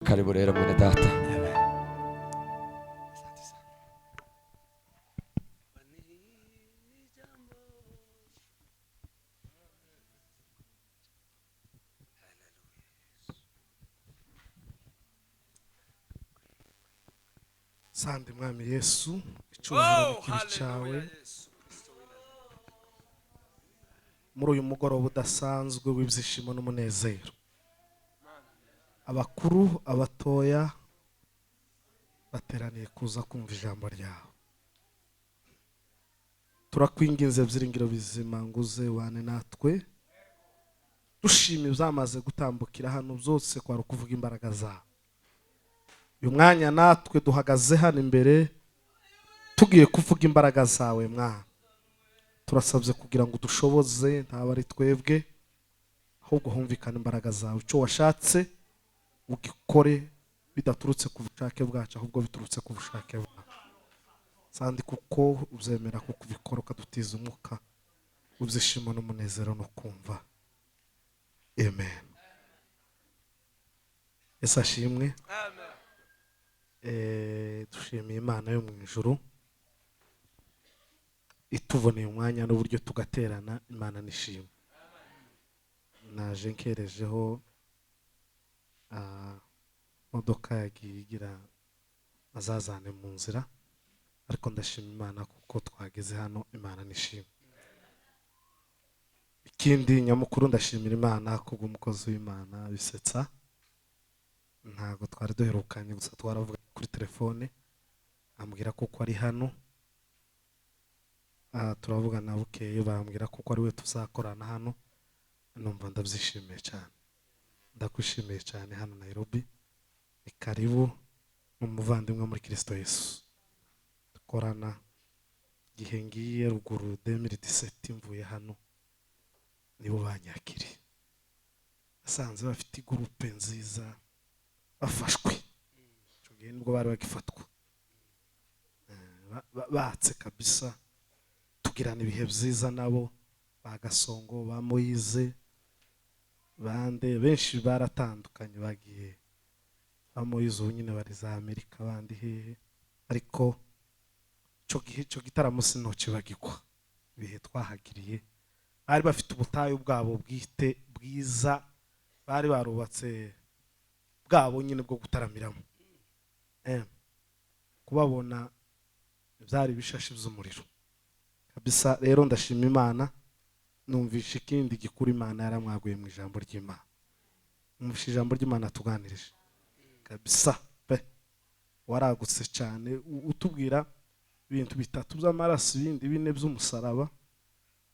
Karibu rero mwene data. Sande mwami Yesu, icyubahiro kibi cyawe muri uyu mugoroba udasanzwe w'ibyishimo n'umunezero. Abakuru abatoya bateraniye kuza kumva ijambo ryawe. Turakwinginze byiringiro bizima nguze wane natwe, dushima ibyamaze gutambukira hano byose kwari ukuvuga imbaraga zawe. Uyu mwanya natwe duhagaze hano imbere tugiye kuvuga imbaraga zawe mwana. Turasabye kugira ngo dushoboze ntaba ari twebwe, ahubwo humvikana imbaraga zawe. Icyo washatse ugikore bidaturutse ku bushake bwacu, ahubwo biturutse ku bushake bwawe. Sandi kuko ubyemera kuko ubikora ukadutiza umwuka w'ibyishimo n'umunezero no kumva. Amen. Yesu ashimwe. Amen. Dushimiye Imana yo mu ijuru ituboneye umwanya n'uburyo tugaterana. Imana nishimwe. Naje nkerejeho modoka yagiye igira azazane mu nzira, ariko ndashima Imana kuko twageze hano. Imana nishimwe. Ikindi nyamukuru ndashimira Imana kubw'umukozi w'Imana Bisetsa. Ntago twari duherukanye, gusa twaravuga kuri telefone ambwira kuko ari hano. Turavugana bukeye bambwira kuko ari we tuzakorana hano. Numva ndabyishimiye cyane. Ndakwishimiye cyane hano Nairobi. Ni karibu n'umuvandimwe muri Kristo Yesu. Dukorana gihe ngiye ruguru 2017 mvuye hano nibo banyakiriye. Asanze bafite groupe nziza bafashwe. Icyo gihe nibwo bari bagifatwa. Batse kabisa, tugirana ibihe byiza nabo. Bagasongo ba Moize bande benshi baratandukanye bagiye. Ba Moize nyine bari za Amerika, bandi hehe. Ariko cyo gitaramo sinoki bagikwa. Ibihe twahagiriye bari bafite ubutayu bwabo bwite bwiza, bari barubatse bwabo nyine bwo gutaramiramo. Kubabona byari bishashi by'umuriro kabisa. Rero ndashima Imana, numvisha ikindi gikuru Imana yaramwaguye mu ijambo ry'Imana. Umvisha ijambo ry'Imana tuganirije kabisa pe, waragutse cyane. Utubwira ibintu bitatu by'amaraso, ibindi bine by'umusaraba,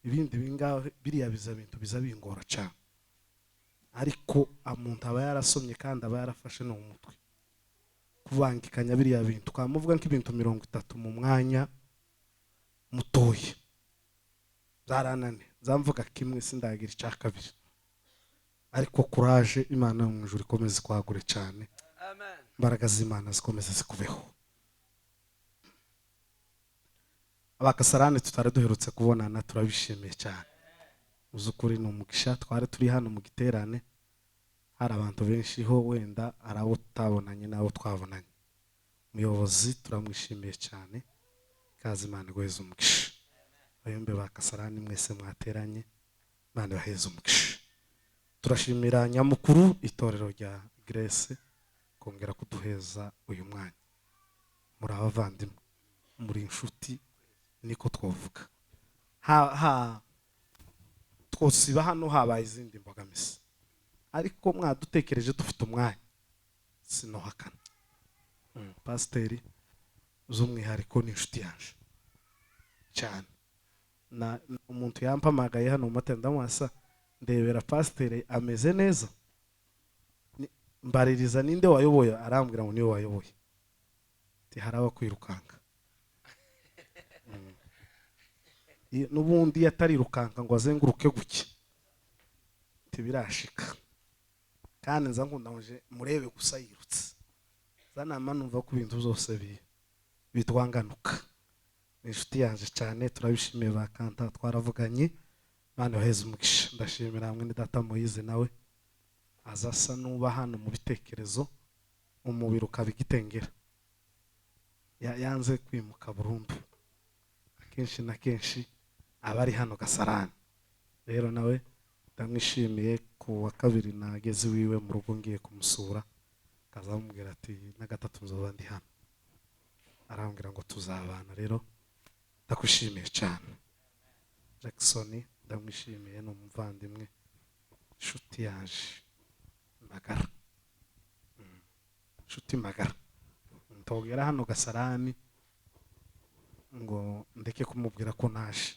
ibindi bingahe biriya bintu biza bingora cyane. Ariko umuntu aba yarasomye kandi aba yarafashe no mu mutwe kubangikanya biriya bintu. Kamuvuga nk'ibintu 30 mu mwanya mutoye zaranane. Zamvuga kimwe sindagira icya kabiri, ariko courage Imana yo mu ijuru ikomeze kwagure cyane. Amen. Imbaraga z'Imana zikomeze zikubeho. Abakasarane tutari duherutse kubonana, turabishimiye cyane. Uzukuri ni umugisha. Twari turi hano mu giterane, hari abantu benshi ho, wenda ari abo tutabonanye n'abo twabonanye. Umuyobozi turamwishimiye cyane. Kazi Imana igweze umugisha. Bayombe bakasarane mwese mwateranye, Imana baheze umugisha. Turashimira nyamukuru itorero rya Grace kongera kuduheza uyu mwanya. Muri abavandimwe, muri inshuti, niko twavuga. Twosiba hano habaye izindi mbogamizi, ariko mwadutekereje dufite umwanya sinohakana. Pasiteri z'umwihariko ni inshuti yanje cyane. Na umuntu yampamagaye hano mu matenda mwasa, ndebera pasiteri ameze neza, mbaririza ninde wayoboye, arambwira ngo niwe wayoboye. Haraba kwirukanga. Nubundi yatarirukanka ngo azenguruke guke tibirashika. Kandi nza nkundanje murebe gusa yirutse. Zanama numva ko ibintu byose bitwanganuka. Inshuti yanje cyane, turabishimiye bakanta twaravuganye. Imana baheze umugisha. Ndashimira hamwe ni data Moize nawe azasa nuba hano mu bitekerezo. umubiri ukaba igitengera, yanze kwimuka burundu. Akenshi na kenshi aba ari hano Gasarani. Rero nawe ndamwishimiye. Ku wa kabiri nageze wiwe mu rugo ngiye kumusura, kazamubwira ati na gatatu nzoba ndi hano. Arambwira ngo tuzabana. Rero ndakwishimiye cyane Jackson, ndamwishimiye. Ni umuvandimwe, inshuti yaje magara, inshuti magara. Ntogera hano Gasarani ngo ndeke kumubwira ko naje,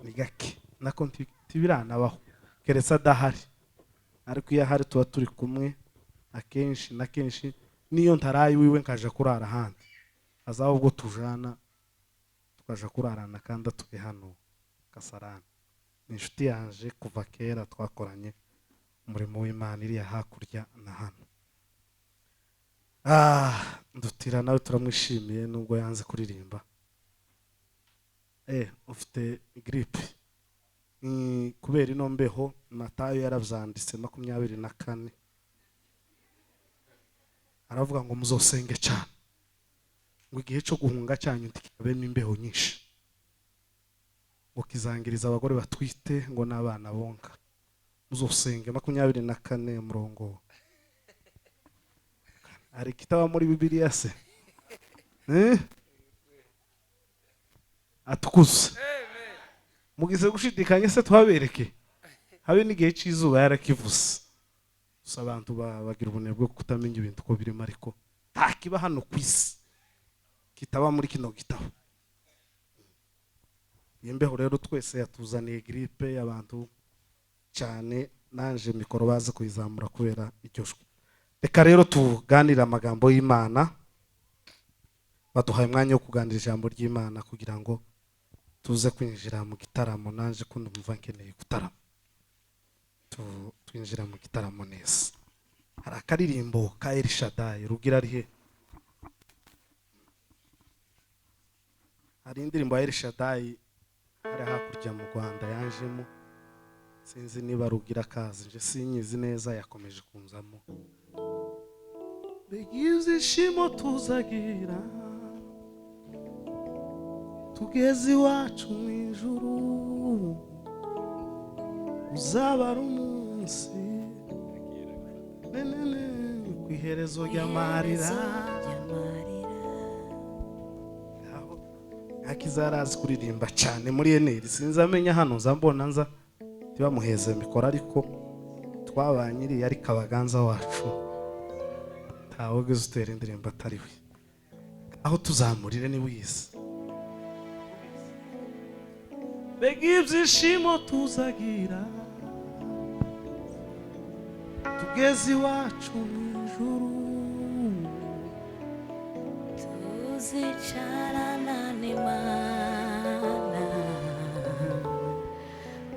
ni gake nako ntibiranabaho keretse adahari. Ariko iyo ahari tuba turi kumwe akenshi na kenshi. Niyo ntarayi wiwe nkaje kurara handi, azaho ubwo tujana tukaja kurarana kandi atuye hano Gasarani. Ni inshuti yanje kuva kera, twakoranye umurimo w'Imana iriya hakurya na hano. Ndutira nawe turamwishimiye nubwo yanze kuririmba. Ufite gripe kubera ino mbeho. Matayo yaravyanditse 24 aravuga ngo muzosenge cyane, ngo igihe cyo guhunga cyanyu ntikabemo imbeho nyinshi, ngo kizangiriza abagore batwite ngo n'abana bonka. Muzosenge 24 murongo. Ari kitaba muri Bibiliya se? Atukuze. Mugize gushidikanya se tuhabereke? Habe n'igihe cy'izuba yarakivuze. Gusa abantu bagira ubunebwe bwo kutamenya ibintu uko birimo, ariko ntakiba hano ku isi kitaba muri kino gitabo. Imbeho rero twese yatuzaniye gripe y'abantu cyane, nanje mikoro baze kuyizamura kubera iryo jwi. Reka rero tuganira amagambo y'Imana. Baduhaye umwanya wo kuganira ijambo ry'Imana kugira ngo tuze kwinjira mu gitaramo. Nanje kundi umva nkeneye gutarama, twinjira mu gitaramo neza. Hari akaririmbo ka El Shaddai rugira rihe. Hari indirimbo ya El Shaddai hari hakurya mu Rwanda yanjemo, sinzi niba rugira kazi, nje sinyizi neza, yakomeje kunzamo. Begize ishimo tuzagira tugeze iwacu mu ijuru, uzaba ari umunsi kwiherezo ry'amarira. Akizarazi kuririmba cyane muri Eneri, sinzamenya hano nzambona nza tibamuheze mikoro, ariko twabanyiri yari Kabaganza wacu, tawo guzutera indirimbo atari we. Aho tuzamurire ni wize. Begibyishimo tuzagira tugeze iwacu mu ijuru, tuzicarana n'Imana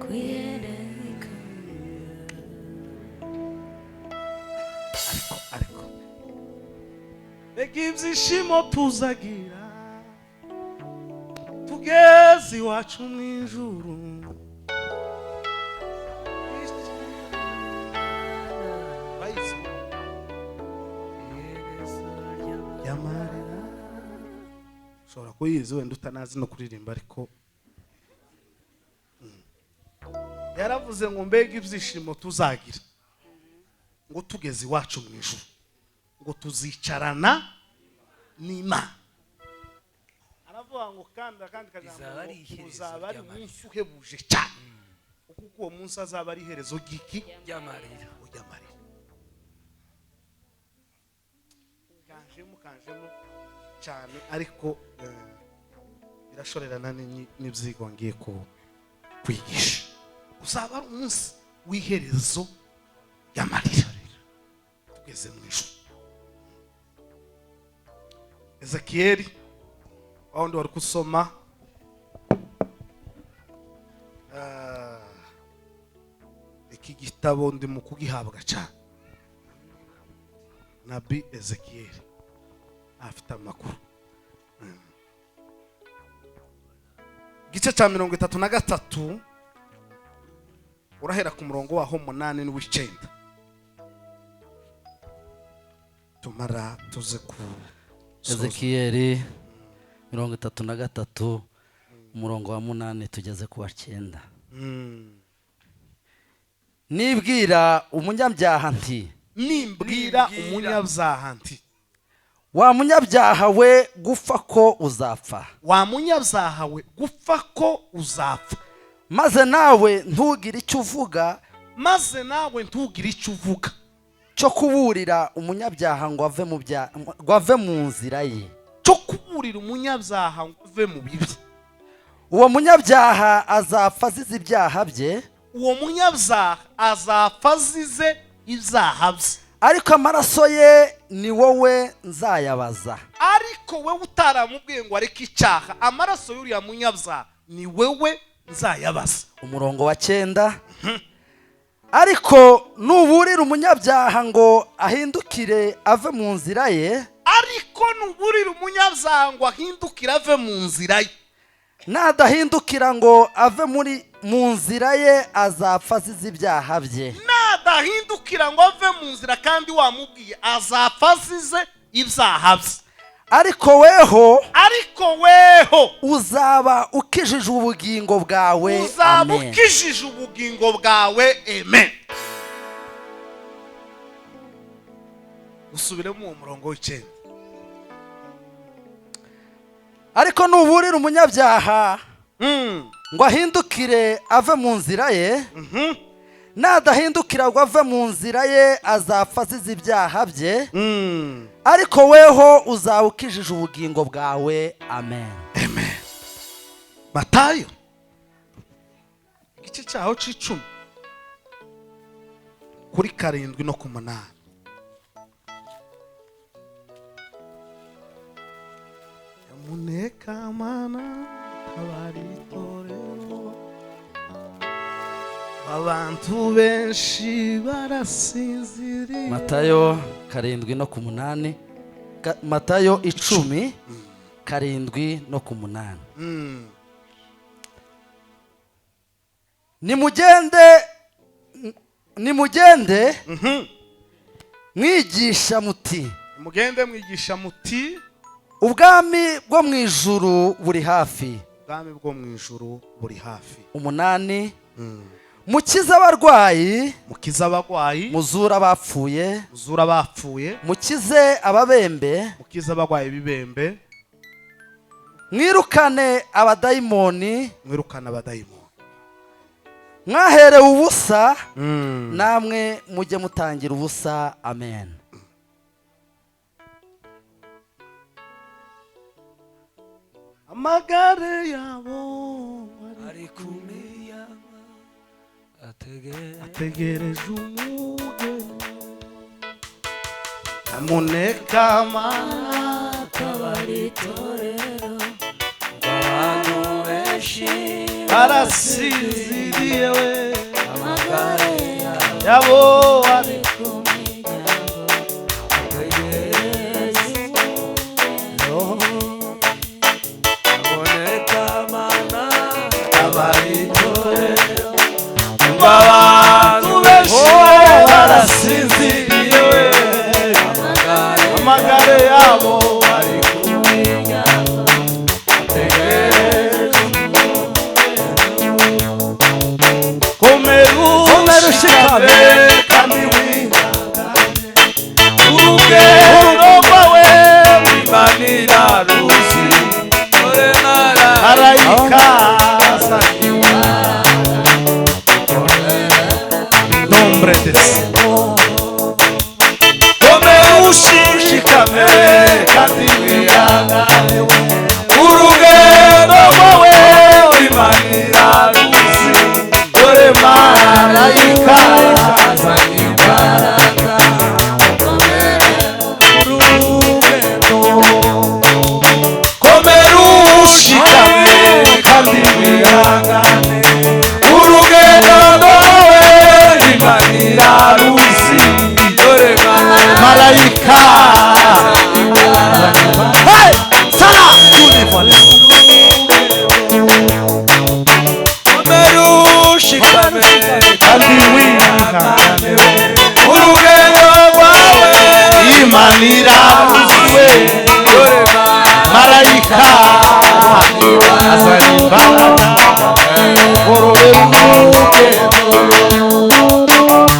kuyereka. Ariko begibyishimo tuzagira tugeze iwacu mu ijuru, ushobora kuyizi wenda utanazi no kuririmba, ariko yaravuze ngo mbega ibyishimo tuzagira ngo tugeze iwacu mu ijuru, ngo tuzicarana n'Imana. Aravuga ngo kandi kajambo uzaba ari umunsi uhebuje cyane, kuko uwo munsi azaba ari iherezo ry'iki ry'amarira. Kanjemo cyane, ariko birashorerana n'ibyigo ngiye kwigisha. Uzaba ari umunsi w'iherezo ry'amarira tugeze mu ijuru. Ezekiel wawundi wari kusoma iki gitabo ndi mu kugihabwa cyane. Nabi Ezekiel afite amakuru. Gice cya 33 urahera ku murongo waho 8 n'u9. tumara tuze ku Ezekiyeli 33 umurongo wa 8 tugeze ku wa 9. Nibwira umunyabyaha nti nimbwira umunyabyaha nti wa munyabyaha we gupfa ko uzapfa, wa munyabyaha we gupfa ko uzapfa, maze nawe ntugire icyo uvuga, maze nawe ntugire icyo uvuga cyo kuburira umunyabyaha ngo ave mu nzira ye, cyo kuburira umunyabyaha ngo ave mu bibi. uwo munyabyaha azapfa azize ibyaha bye, uwo munyabyaha azapfa azize ibyaha bye, ariko amaraso ye ni wowe nzayabaza. ariko we utaramubwiye ngo areke icyaha, amaraso y'uriya munyabyaha ni wewe nzayabaza. Umurongo wa 9. Ariko nuburira umunyabyaha ngo ahindukire ave mu nzira ye, ariko nuburira umunyabyaha ngo ahindukire ave mu nzira ye, nadahindukira ngo ave mu nzira ye azapfa azize ibyaha bye. nadahindukira ngo ave mu nzira kandi wamubwiye, azapfa azize ibyaha bye. ariko weho uzaba ukijije ubugingo bwawe. uzaba Amen. ukijije ubugingo bwawe. Amen. usubiremo uwo murongo w'9. ariko nuburira umunyabyaha ngo ahindukire ave mu nzira ye, nadahindukira ngo ave mu nzira ye azapfa azize ibyaha bye, ariko weho uzaba ukijije ubugingo bwawe. Amen. Amen. Matayo igice cyaho c'10 kuri 7 no ku 8. Yamuneka mana kabaritorero, abantu benshi barasinziriye. Matayo 7 no ku 8. Matayo 10 7 no ku 8. nimugende mwigisha muti, mugende mwigisha muti, ubwami bwo mu ijuru buri hafi. ubwami bwo mu ijuru buri hafi. 8. mukize abarwayi, mukize abagwayi, muzura abapfuye, muzura abapfuye, mukize ababembe, mukize abagwayi b'ibembe, mwirukane abadayimoni, mwirukana abadayimoni. mwaherewe ubusa namwe mujye mutangira ubusa. Amen. amagare yabo ari ku miyaga ategereje umugeni. Yamuneka mana kabaritorero, abantu benshi barasinziriye we, amagare yabo ari ku miryango ategereje umugeni. Aboneka mana kabaritorero, abantu benshi barasinziriye we, amagare yabo ari ku miryango ategereje komera ushikame kandi wihangane, urugendo rwawe imanira ruzi ore nara arayikaza. nombre de komera ushikame kandi ruziwe dore marayika azana imbaraga ngororera urugendo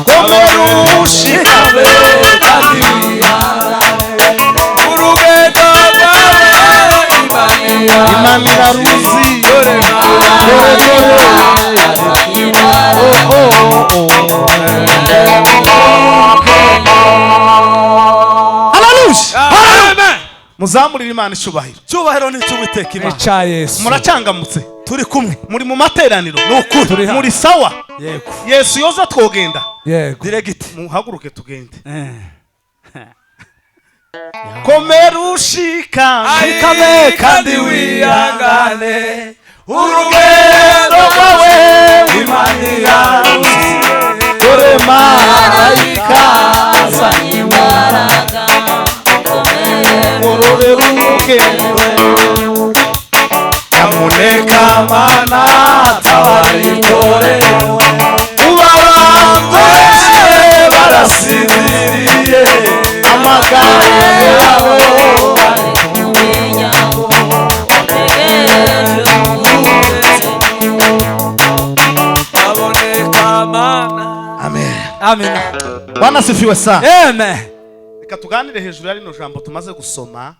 komera ushikame kandi wihangane urugendo rwawe imana iraruzi dore haleluya muzamurira imana icyubahiro cyubahiro ni cy'uwiteka imana cha Yesu muracangamutse turi kumwe muri mu materaniro ni ukuri Turi hano. muri sawa yego yesu yoza twogenda yego diregiti muhaguruke tugende komera ushikame shikame kandi wihangane urugendo rwawe imana iraruzi dore marayika azana imbaraga ngororera urugendo nyamuneka mana tabara itorero uba bambaye barasinziriye amagambo yawe kumenya ngo bategereje umuretse nyamuneka mana amen amina bwana sifiwe sana amen reka tuganire hejuru ya rino jambo tumaze gusoma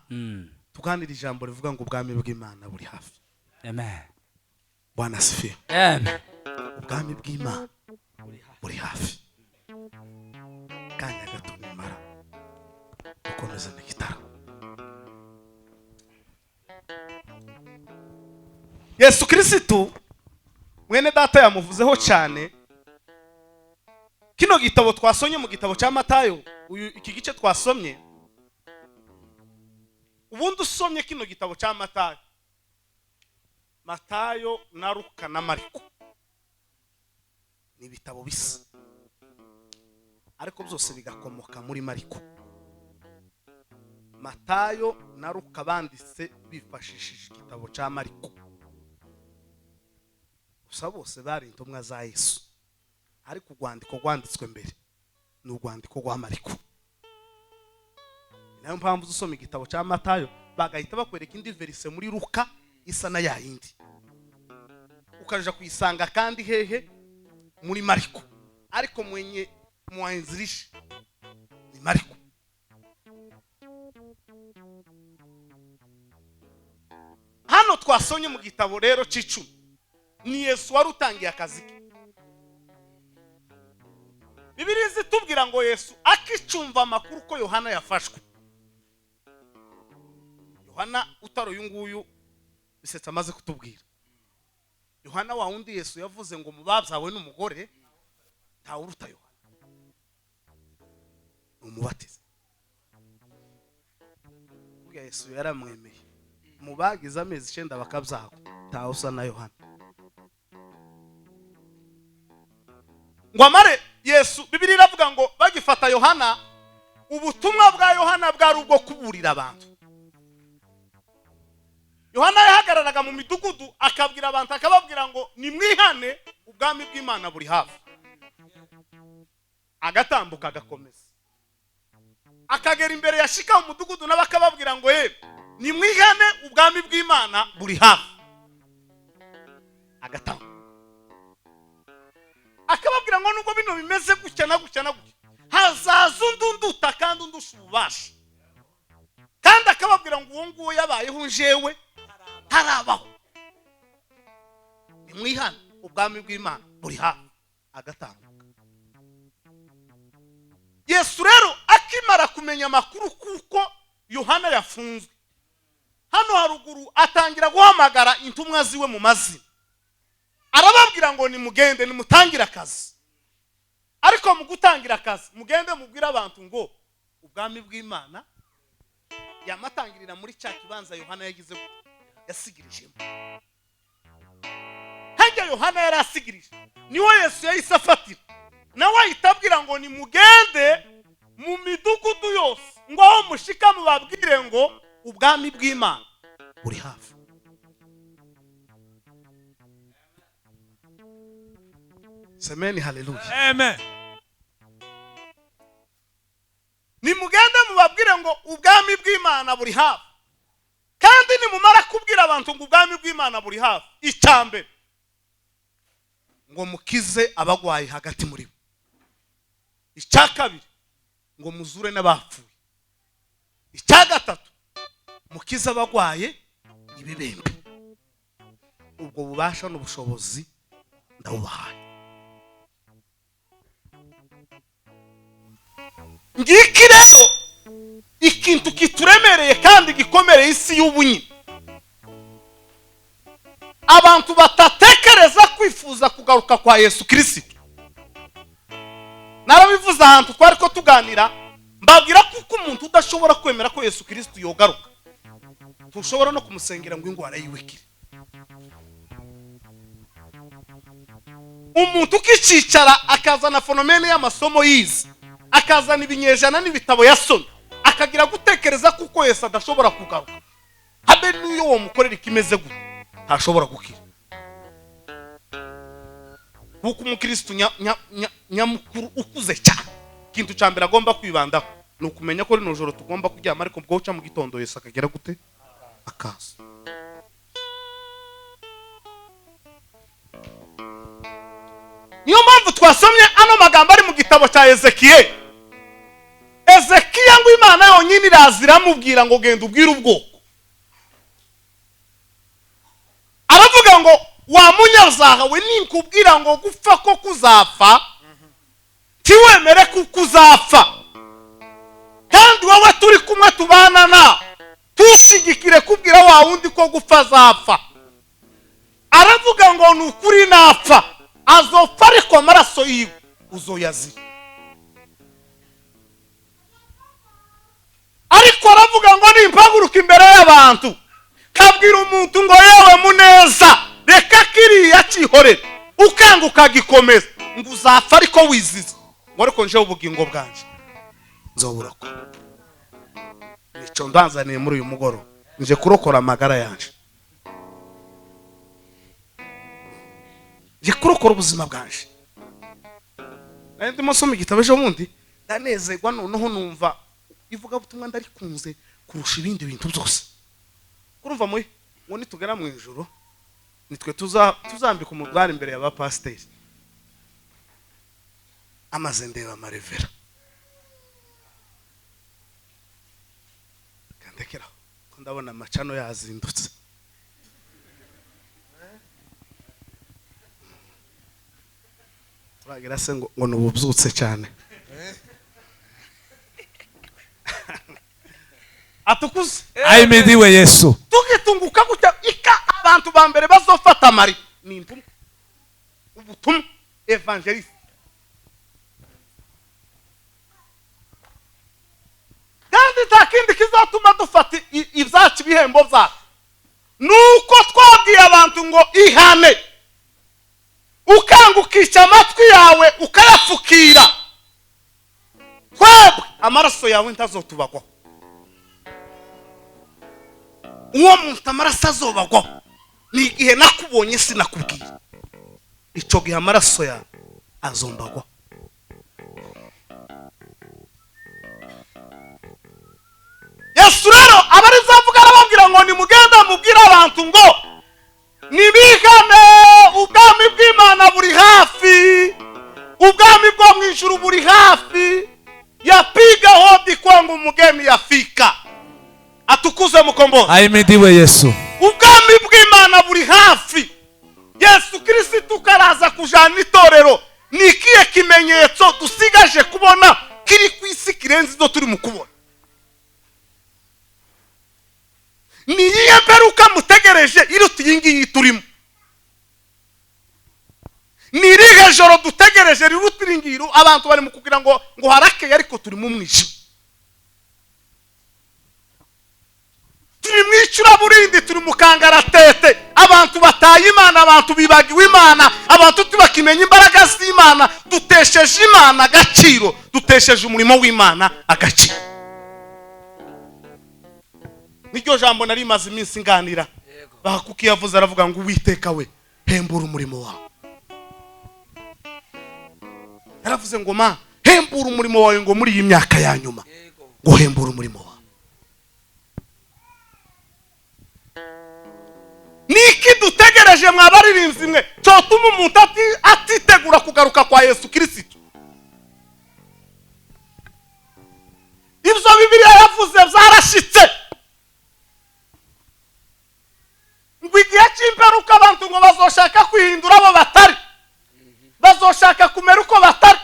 tuganire ijambo rivuga ngo ubwami bw'imana buri hafi amen bwana sifiwe amen ubwami bw'imana buri hafi kanya gato nimara dukomeze n'igitaro yesu kirisitu mwene data yamuvuzeho cyane kino gitabo twasomye mu gitabo cya matayo iki gice twasomye ubundi usomye kino gitabo cya matayo na Luka na Mariko ni ibitabo bisa ariko byose bigakomoka muri Mariko. Matayo na Luka banditse bifashishije igitabo cya Mariko, gusa bose bari intumwa za Yesu, ariko urwandiko rwanditswe mbere ni urwandiko rwa Mariko. Nayo mpamvu usoma igitabo cya Matayo bagahita bakwereka indi verise muri Luka isa na yindi, ukaja kuyisanga kandi hehe muri Mariko, ariko mwenye mwanzilishi ni Mariko. Hano twasonye mu gitabo rero c'icumi ni Yesu wari utangiye akazi ke. Bibiliya zitubwira ngo Yesu akicumva amakuru ko Yohana yafashwe. Yohana utaro yunguyu bisetsa amaze kutubwira. Yohana wa undi Yesu yavuze ngo mubabyawe n'umugore nta uruta Yohana, umubatiza. Kuko Yesu yaramwemeye, mubagize amezi 9 bakabyago nta usa na Yohana. Ngo amare Yesu, Bibiliya iravuga ngo bagifata Yohana, ubutumwa bwa Yohana bwari ubwo kuburira abantu. Yohana yahagararaga mu midugudu akabwira abantu, akababwira ngo nimwihane ubwami bw'Imana buri hafi. Agatambuka agakomeza akagera imbere yashika mu mudugudu n'abakababwira ngo nimwihane ubwami bw'Imana buri hafi. Agatambuka akababwira ngo nubwo bino bimeze gutya na gutya na gutya, hazaza undunduta kandi undusha ububasha. Kandi akababwira ngo uwo nguwo yabayeho njewe harabaho, nimwihane ubwami bw'Imana buri hafi. Agatambuka. Yesu rero akimara kumenya amakuru kuko Yohana yafunzwe, hano haruguru atangira guhamagara intumwa ziwe mu mazina, arababwira ngo nimugende nimutangire akazi. Ariko mu gutangira akazi mugende mubwira abantu ngo ubwami bw'Imana yamatangirira muri cya kibanza Yohana yagize yasigirijemo. Hajya Yohana yari asigirije, niwe Yesu yahise afatira, nawe ahitabwira ngo nimugende mu midugudu yose ngo aho mushika mubabwire ngo ubwami bw'Imana buri hafi. Semeni haleluya. Amen. nimugende mubabwire ngo ubwami bw'Imana buri hafi. Kandi nimumara kubwira abantu ngo ubwami bw'Imana buri hafi, icyambere ngo mukize abagwayi hagati muri bo. Icyakabiri ngo muzure n'abapfuye. Icyagatatu mukize abagwaye ibibembe. Ubwo bubasha n'ubushobozi ndabubahaye. Ngiki rero ikintu kituremereye kandi gikomereye isi y'ubunyi. Abantu batatekereza kwifuza kugaruka kwa Yesu Kristo. Narabivuze ahantu twari ko tuganira, mbabwira kuko umuntu udashobora kwemera ko Yesu Kristo yogaruka, tushobora no kumusengera ngo ingwara yiwekire. Umuntu ukicicara akazana fenomene y'amasomo yize, akazana ibinyejana n'ibitabo yasomye, akagira gutekereza kuko Yesu adashobora kugaruka, habe niyo wo mukorera ikimeze gute ntashobora gukira. Kuko umukristo nyamukuru ukuze cyane, ikintu cyambere agomba kwibandaho ni ukumenya ko rino joro tugomba kuryama, ariko bwo uca mu gitondo Yesu akagera gute akaza. Niyo mpamvu twasomye ano magambo ari mu gitabo cya Ezekiel. Ezekiel ngo Imana yonyine irazira mubwira ngo genda ubwire ubwoko. Aravuga ngo wa munyazaha we ninkubwira ngo gupfa ko kuzapfa, tiwemere ko kuzapfa. Kandi wowe turi kumwe tubana na tushigikire kubwira wa wundi ko gupfa zapfa. Aravuga ngo nukuri napfa azopfa ariko amaraso yiwe uzoyazira. Ariko aravuga ngo nimpaguruka imbere y'abantu kabwira umuntu ngo yewe muneza reka kiriya cyihorere ukanguka gikomeza ngo uzapfa ariko wizize, ngo ariko nje ubugingo bwanje nzoburako. Nico ndanzaniye muri uyu mugoro, nje kurokora amagara yanje, nje kurokora ubuzima bwanje. Ndimo nsoma igitabo ejo bundi ndanezerwa, noneho numva ivuga butumwa ndarikunze kurusha ibindi bintu byose. Kurumva muri ngo nitugera mu ijuru nitwe tuzambika umudwari imbere y'aba pasteri amaze ndeba amarevera kandekera ko ndabona amacano yazindutse. Turagira se ngo nububyutse cyane. Atukuze Ahimidiwe Yesu. tugitunguka gutya ika abantu ba mbere bazofata mari ni intumwa, ubutumwa evangelist. Kandi takindi kizatuma dufata ibyacu bihembo byacu nuko twabwiye abantu ngo ihane, ukangukisha amatwi yawe ukayapfukira, twebwe amaraso yawe ntazotubagwaho. Uwo muntu amaraso azobagwaho ni igihe nakubonye sinakubwiye, ico gihe amaraso yawe azombagwaho. Yesu rero abarizavuga arababwira ngo nimugenda mubwira abantu ngo nibihane ubwami bw'Imana buri hafi, ubwami bwo mu ijuru buri hafi, yapiga hodi kwangu umugeni yafika. Atukuze mukombozi. Ahimidiwe Yesu. Ubwami bw'Imana buri hafi. Yesu Kristo karaza kujana itorero, nikiye kimenyetso dusigaje kubona kiri ku isi kirenze zo turi mu kubona. Niyihe peruka mutegereje iruta iyi turimo? Nirihe joro dutegereje riruta iringiru abantu bari mu kugira ngo harake ariko turi mu mwijima. Turi mwicura burindi, turi mukangaratete, abantu bataye Imana, abantu bibagiwe Imana, abantu tubakimenya imbaraga z'Imana, dutesheje Imana agaciro, dutesheje umurimo w'Imana agaciro. Niryo jambo nari maze iminsi nganira, bahakuki yavuze aravuga ngo Uwiteka we hembura umurimo wawe. Aravuze ngo ma hembura umurimo wawe ngo muri iyi myaka ya nyuma. guhembura umurimo wawe. Niki dutegereje mwabaririmbyi mwe cyotuma umuntu atitegura kugaruka kwa Yesu Kristo? Ibyo Bibiliya yavuze byarashitse. Ngo igihe cy'imperuka abantu ngo bazoshaka kwihindura abo batari, bazoshaka kumera uko batari,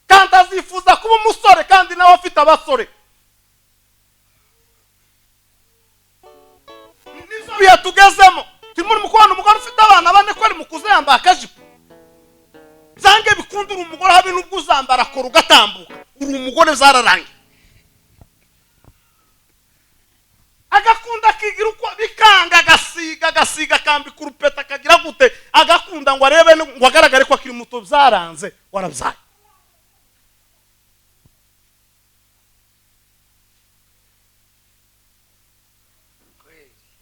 kandi azifuza kuba umusore kandi nawe afite abasore. Nizo bihe tugezemo. Timuri mukubona umugore ufite abana bane ko ari mukuze yambaye akajipo. Zange bikundura umugore habe n'ubwo uzambara akora ugatambuka. Uri umugore zararangiye. Agakunda kigira uko bikanga agasiga kambika urupeta akagira gute, agakunda ngo arebe ngo agaragare ko akiri muto byaranze warabyaye.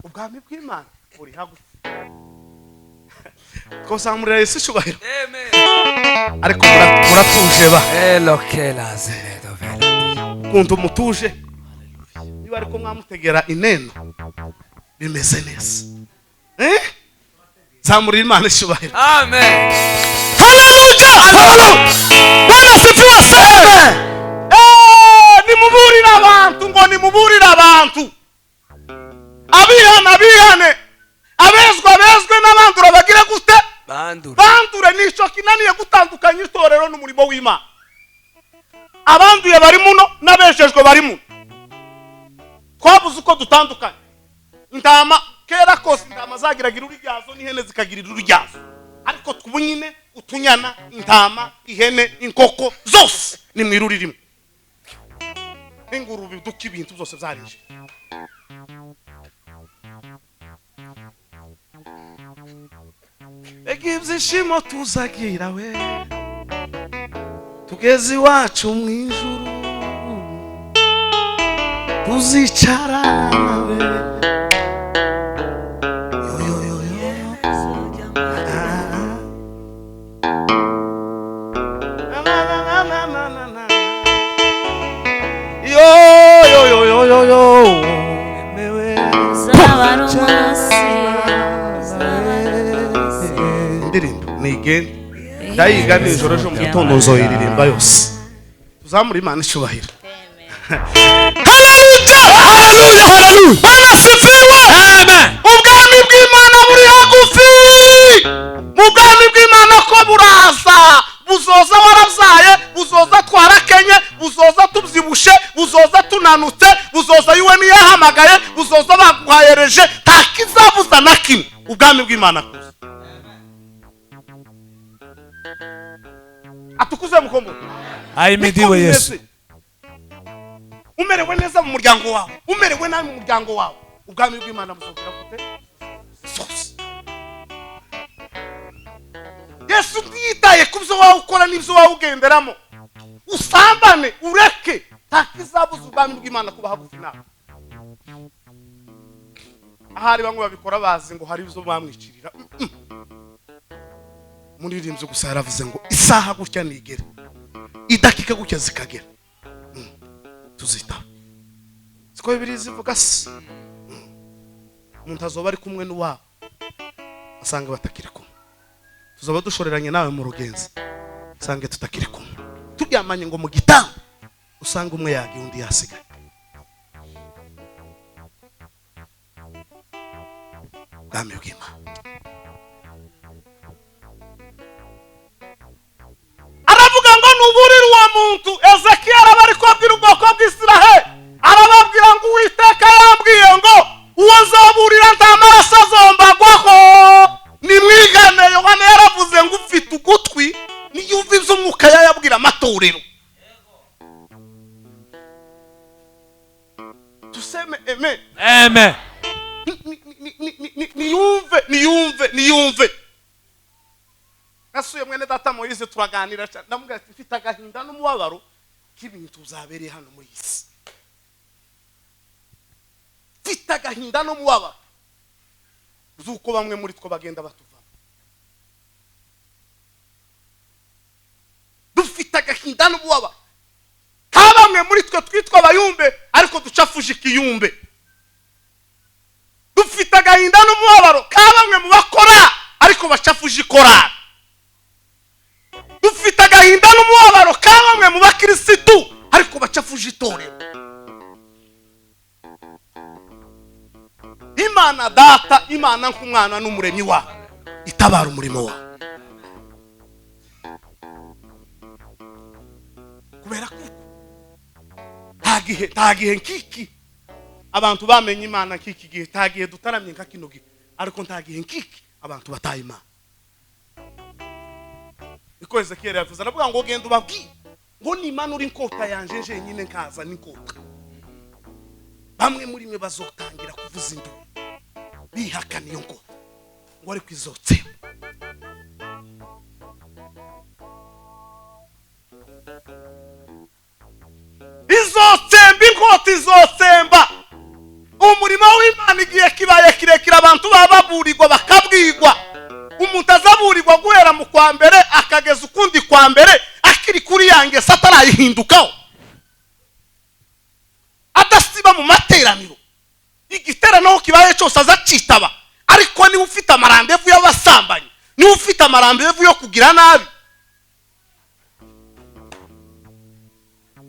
Ubwami bw'Imana buri hagufi. Kosamurira Yesu cyubahiro. Amen. Ariko muratuje ba. Elokela zenedo vela. Kuntu mutuje. Niba ariko mwamutegera ineno bimeze neza. Zamurira Imana cyubahiro. Amen. Hallelujah! Hallelujah! Bwana sifiwe sana. Nimuburira abantu ngo nimuburira abantu. Abihane abezwe n'abandura bagira gute? Bandure nico kinaniye gutandukanya itorero n'umurimo w'Imana. Abanduye bari muno n'abeshejwe bari muno. Twabuze uko dutandukanye. Intama kera kose intama zagiragira ururyazo n'ihene zikagirira ururyazo. Ariko twubunyine utunyana, intama, ihene, inkoko zose ni mwiruri rimwe. Ingurube duka ibintu byose byarije. Ibyishimo tuzagira we tugeze iwacu mu ijuru, tuzicara nawe indirimbo nigende ndayiga nijoro ejo mu gitondo nzoyiririmba yose. Tuzamura Imana icyubahiro. Hallelujah! Hallelujah! Hallelujah! Bwana sifiwe! Amen. Ubwami bw'Imana buri hagufi. Ubwami bw'Imana ko buraza, buzoza warabyaye, buzoza twarakenye, buzoza tubyibushe, buzoza tunanutse, buzoza yuwe niyahamagaye, buzoza baguhayereje, nta kizabuza na kimwe. Ubwami bw'Imana kuza. Atukuze mukombo. Ahimidiwe Yesu. Umerewe neza mu muryango wawe, umerewe nabi mu muryango wawe, ubwami bw'Imana buzokera gute? Sose. Yesu ntiyitaye ku byo wawe ukora n'ibyo wawe ugenderamo. Usambane ureke, nta kizabuza ubwami bw'Imana kuba hagufi nawe. Ahari bamwe babikora bazi ngo hari ibyo bamwicirira. Muririmbye gusa yaravuze ngo isaha gutya nigere, idakika gutya zikagera, tuzita siko Bibiliya zivuga se. Umuntu azoba ari kumwe n'uwawe asanga batakiri kumwe, tuzaba dushoreranye nawe mu rugenzi sange tutakiri kumwe, turyamanye ngo mu gitanda usanga umwe yagiye undi yasigaye. Ubwami bw'Imana. Aravuga ngo nuburira uwo muntu. Ezekiel abari kubwira ubwoko bw'Isiraheli, arababwira ngo Uwiteka yambwiye ngo uwo nzaburira nta maraso azombagwaho. Nimwigane, Yohana yaravuze ngo ufite ugutwi niyumva ibyo umwuka yayabwira amatorero. Tuseme amen. Amen. Niyumve. Nasuye mwene data Moise turaganira cyane, ndamubwira ati mfite agahinda n'umubabaro k'ibintu uzabereye hano muri isi. Mfite agahinda n'umubabaro zuko bamwe muri two bagenda batuva. Dufite agahinda n'umubabaro kaba bamwe muri twe twitwa abayumbe ariko ducafuje ikiyumbe. Dufite agahinda n'umubabaro ka bamwe mu bakora ariko bacafuje ikorari. Dufite agahinda n'umubabaro ka bamwe mu bakirisitu ariko bacafuje itorero. Imana data, Imana nk'umwana n'umuremyi wawe itabara umurimo wawe. Kubera ko ntagihe nkiki abantu bamenye Imana nkiki gihe, ntagihe dutaramye nka kino gihe, ariko ntagihe nkiki abantu bataye Imana. Iko Ezekiel yavuze aravuga ngo genda ubabwire ngo nimanura inkota yanje nje nyine nkaza n'inkota. Bamwe muri mwe bazotangira kuvuza induru bihakana iyo nkota ngo ari kwizotsemba. Izotsemba, inkota izotsemba. Umurimo w'Imana igihe kibaye kirekire abantu bababurirwa bakabwirwa. Umuntu azaburirwa guhera mu kwa mbere akageza ukundi kwa mbere akiri kuri yange satarayihindukaho, adasiba mu materaniro. Igiterano kibaye cyose azacitaba, ariko niba ufite amarandevu y'abasambanyi, niba ufite amarandevu yo kugira nabi,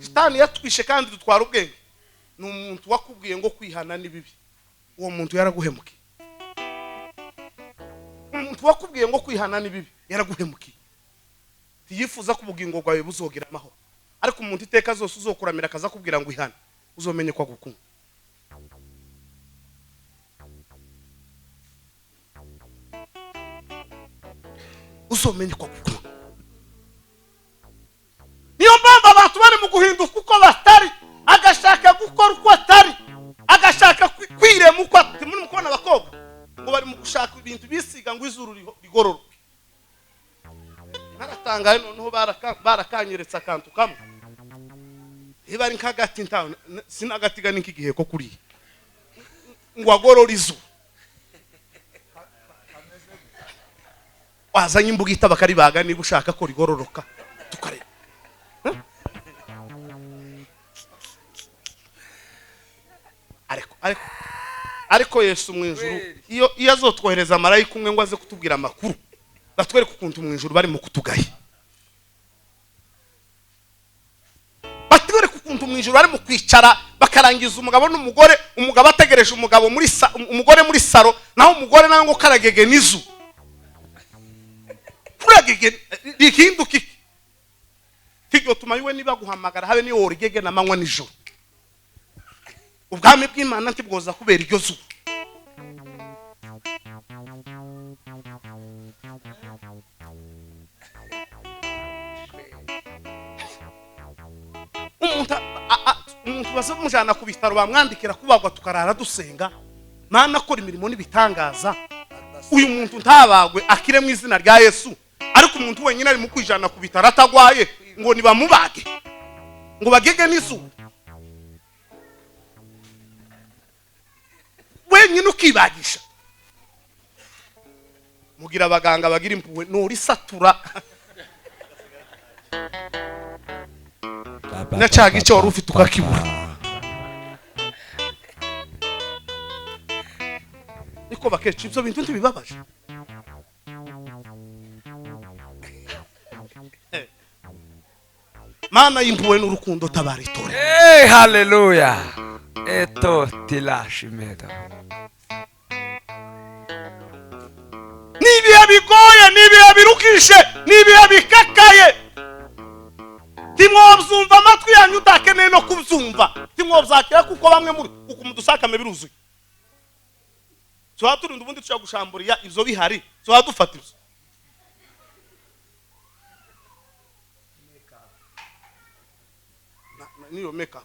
Satani yatwishe kandi dutwara ubwenge. Ni umuntu wakubwiye ngo kwihana ni bibi, uwo muntu yaraguhemukiye. Umuntu wakubwiye ngo kwihana ni bibi yaraguhemukiye. Tiyifuza ko ubugingo bwawe buzogira amahoro, ariko umuntu iteka zose uzokuramira akaza kubwira ngo ihane, uzomenye ko agukunda. Uzomenye ko agukunda. Niyo mpamvu abantu bari mu guhinduka uko batari, agashaka gukora uko atari, agashaka kwirema uko atari. Muri mukubona abakobwa ngo bari mu gushaka ibintu bisiga ngo izuru rigororoke. Naratangaye noneho barakanyeretse akantu kamwe. Iba ari nk'agati ntawe sinagatiga n'iki gihe ko kuri ngo agorora izuru. Wazanye imbuga itabakari baga niba ushaka ko rigororoka tukareba. Ariko Yesu mu ijuru iyo azotwohereza marayika umwe ngo aze kutubwira amakuru, batwereka ukuntu mu ijuru bari mu kutugaye. Batwereka ukuntu mu ijuru bari mu kwicara bakarangiza umugabo n'umugore, umugabo ategereje umugabo umugore muri saro, naho umugore nawe ngo karagege nizu. Kuragege rihinduka iki? Tigyo tumayiwe niba guhamagara habe ni origege na manywa nijoro. Ubwami bw'Imana ntibwoza kubera iryo zuba. Umuntu baza kumujana ku bitaro bamwandikira kubagwa tukarara dusenga, Mana akora imirimo n'ibitangaza. Uyu muntu ntabagwe akire mu izina rya Yesu, ariko umuntu wenyine ari mu kwijana ku bitaro atagwaye ngo nibamubage ngo bagege n'izuba. Wenyine ukibagisha. Mugira abaganga bagira impuwe nuri satura. Nacaga icyo wari ufite ukakibura. Niko bakece ibyo bintu ntibibabaje. Mana y'impuwe n'urukundo tabara itore. Haleluya. Eto tilashimeda. Nibihe bigoye, nibihe birukishe, nibihe bikakaye. Timwobyumva amatwi yanyu utakeneye no kubyumva. Timwobyakira kuko bamwe muri uko mudusakame biruzuye. So turinde ubundi tuja gushamburiya ivyo bihari. So dufata ivyo. Niyo make up.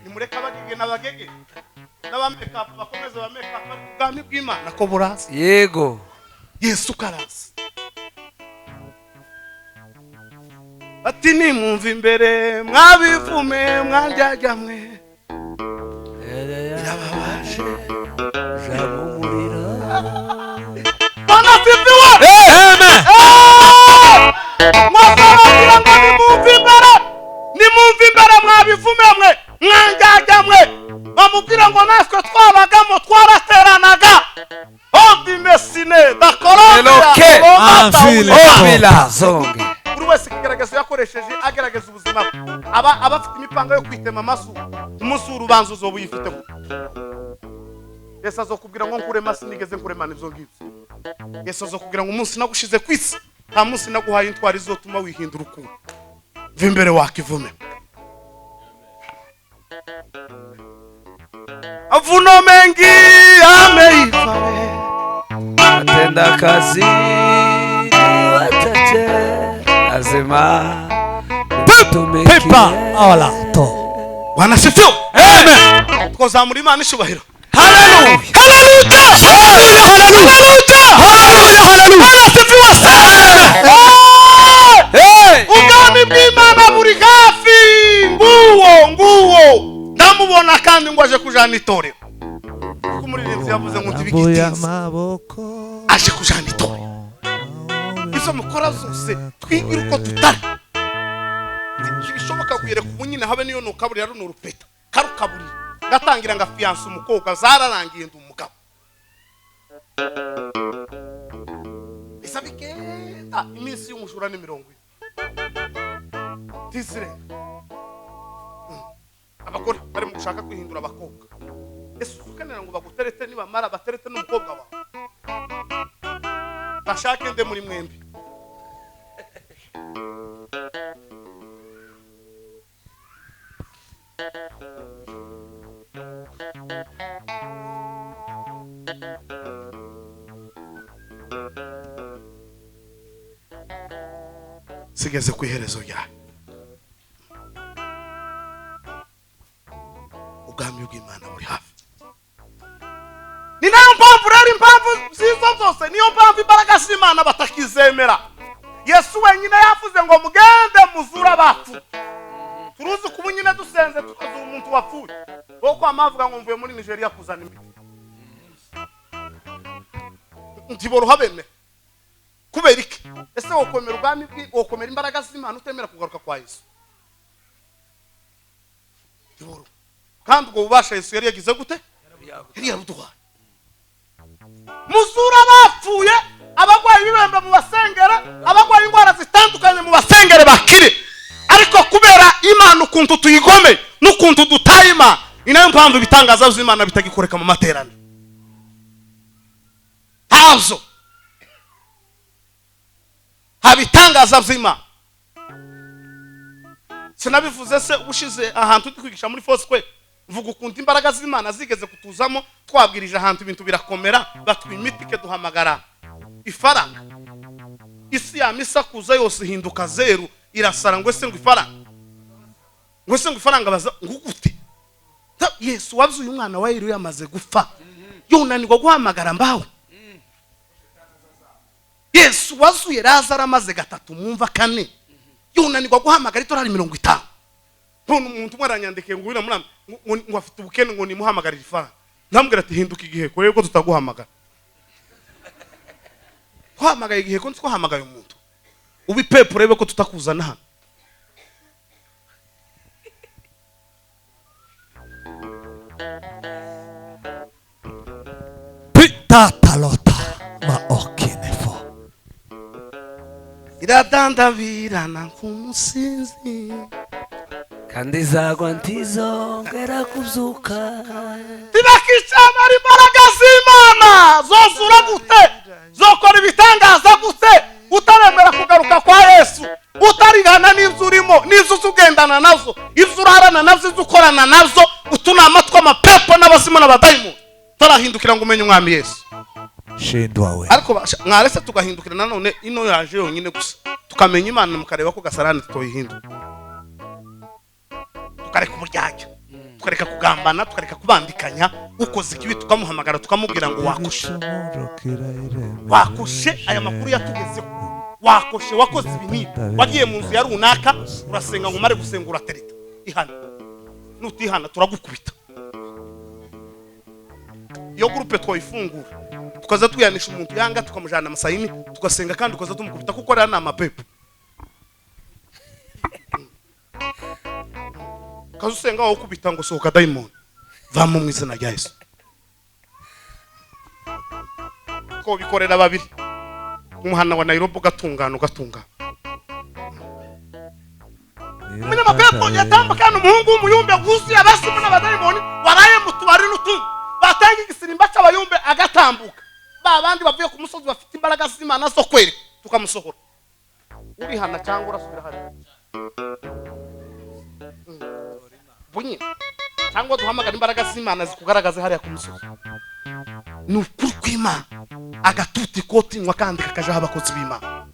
Nimureka bagege n'abagege n'abameka bakomeza bameka ubwami bw'Imana ko buraza. Yego. Yesu karaza. Ati nimumva imbere mwabivume mwanjyajyamwe. Irababaje. Jamumurira. Bana fifiwa. Amen. nimumva imbere mwabivume mwe mwanjyajya mwe bamubwira ngo natwe twabagamo twarateranaga obimesine Eloke. Obila zonge. buri wese ikigaragazo yakoresheje agerageza ubuzima bwe abafite imipanga yo kwitema amazuru umunsi w'urubanza uzoba uyifiteho. Yesu azokubwira ngo nkure masi nigeze nkuremana ibyo ngibyo. Yesu azokubwira ngo umunsi nagushize ku isi nta munsi naguhaye intwari zotuma wihindura ukuntu va imbere wakivume. Avuno mengi ameifawe Atenda kazi wachache lazima Pepa awala to. wanasifiwa. Amen. Tukozamura Imana ishubahiro. Hallelujah. Wanasifiwa sana. Hey. Ubwami bw'Imana buri hafi nguwo ndamubona kandi ngo aje kujana itorero. Kuko umuririmbyi yavuze ngo ndibigitiza aje kujana itorero. Izo mukora zose twigira uko tutari bishoboka kuyere ku bunyine habe niyo nukaburira runo rupeta karukaburira gatangira nga fiance umukobwa zararangiye ndi umugabo isabikenda iminsi y'umushura ni 70 tisire abagore bari mu gushaka kwihindura abakobwa Yesu ukanira ngo baguterete niba mara baterete n'umukobwa wawe bashake nde muri mwembi sigeze ku iherezo ryawe. Ubwami bw'Imana buri hafi. Ni nayo mpamvu rero impamvu zizo zose niyo mpamvu imbaraga z'Imana batakizemera. Yesu wenyine yavuze ngo mugende muzura abapfu. Turuzi kuba nyine dusenze tukazura umuntu wapfuye. Boko amavuga ngo mvuye muri Nigeria kuzana imiti. Ntiboroha bene. Kubera iki? Ese wokomera ubwami wokomera imbaraga z'Imana utemera kugaruka kwa Yesu. Ntiboro. Kandi ubwo bubasha Yesu yari yagize gute? Yari yaruduhaye. Muzura abapfuye, abagwayi bibembe mu basengere, abagwayi indwara zitandukanye mu basengere bakire. Ariko kubera Imana ukuntu tuyigome n'ukuntu dutayima inayo mpamvu ibitangaza by'Imana bitagikoreka mu materaniro. Hazo habitangaza by'Imana. Sinabivuze se ubushize ahantu tukwigisha muri Foursquare mvuga ukuntu imbaraga z'Imana zigeze kutuzamo twabwirije ahantu ibintu birakomera batwimitike duhamagara ifaranga. Isi ya misakuza yose hinduka zeru irasara ngo ese ngo ifaranga. Ngo ese ngo ifaranga baza ngugute. Yesu wavuze umwana wa Eliya yamaze gupfa. Yunanirwa guhamagara mbawe. Yesu wazuye Lazaro amaze gatatu mwumva kane. Yunanirwa guhamagara itorari 50. None umuntu mwaranyandike ngo wina murama ngo afite ubukene ngo nimuhamagarira ifaranga. Ndamubwira ati hinduka igihe ko rero tutaguhamagara. Guhamagara igihe ko twahamagaye umuntu. Ubipepe urebe ko tutakuzana hano. Pitatalota maokinefo. Iradandabirana nk'umusinzi. kandi zagwa ntizongera kuzuka. Tibakishama imbaraga z'Imana zozura gute zokora ibitangaza gute utaremera kugaruka kwa Yesu utarigana n'ivyo urimo n'izo ugendana nazo ivyo urarana nazo ivyo ukorana nazo utunama tw'amapepo n'abasimu n'abadayimo tarahindukira ngo umenye umwami Yesu Shindwa we. ariko mwarese tugahindukira nanone ino yaje yonyine gusa tukamenya Imana mukareba ko gasarani tutoyihinduka tukareka uburyarya tukareka kugambana tukareka kubandikanya ukoze ikibi tukamuhamagara tukamubwira ngo wakushe aya makuru yatugezeho wakoshe wakoze ibintu wagiye mu nzu ya runaka urasenga ngo mare gusenga uratereta ihana nutihana turagukubita. Iyo groupe twoyifungura tukaza tuyanisha umuntu yanga tukamujana amasayini tugasenga kandi tukaza tumukubita kuko ari amapepo. kazusenga aho kubita ngo sohoka daimoni vamo mu izina rya Yesu ko bikorera babiri umuhana wa Nairobi gatungana Umunyamapepo yatambukana umuhungu w'umuyumbe wuzuye abasimu n'abadayimoni waraye mu tubari n'utuntu batanga igisimba cy'abayumbe agatambuka babandi bavuye ku musozi bafite imbaraga z'Imana zo kweri tukamusohora urihana cyangwa urasubira hari bunye cyangwa duhamagara imbaraga z'Imana zikugaragaze hariya ku musozi ni ukuri kw'Imana agatuti koti nywa kandi kakajaho abakozi b'Imana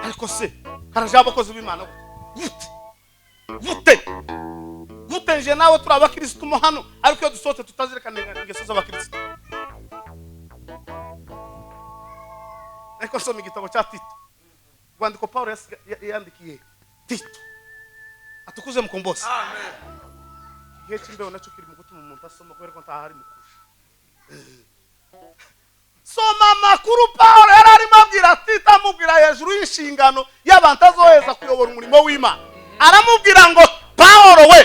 ariko se karajaho abakozi b'Imana gute nje nawe turi abakristo mo hano ariko iyo dusohote tutazirikana ingeso z'abakristo ariko soma igitabo cya Tito rwandiko Paulo yandikiye Tito atukuze mukombozi amen igihe cy'imbeho nacyo kiri mu gutuma umuntu asoma kubera ko ntahari mukusha soma amakuru Paulo yari arimo abwira Tito amubwira hejuru y'inshingano y'abantu azoheza kuyobora umurimo w'Imana aramubwira ngo Paulo we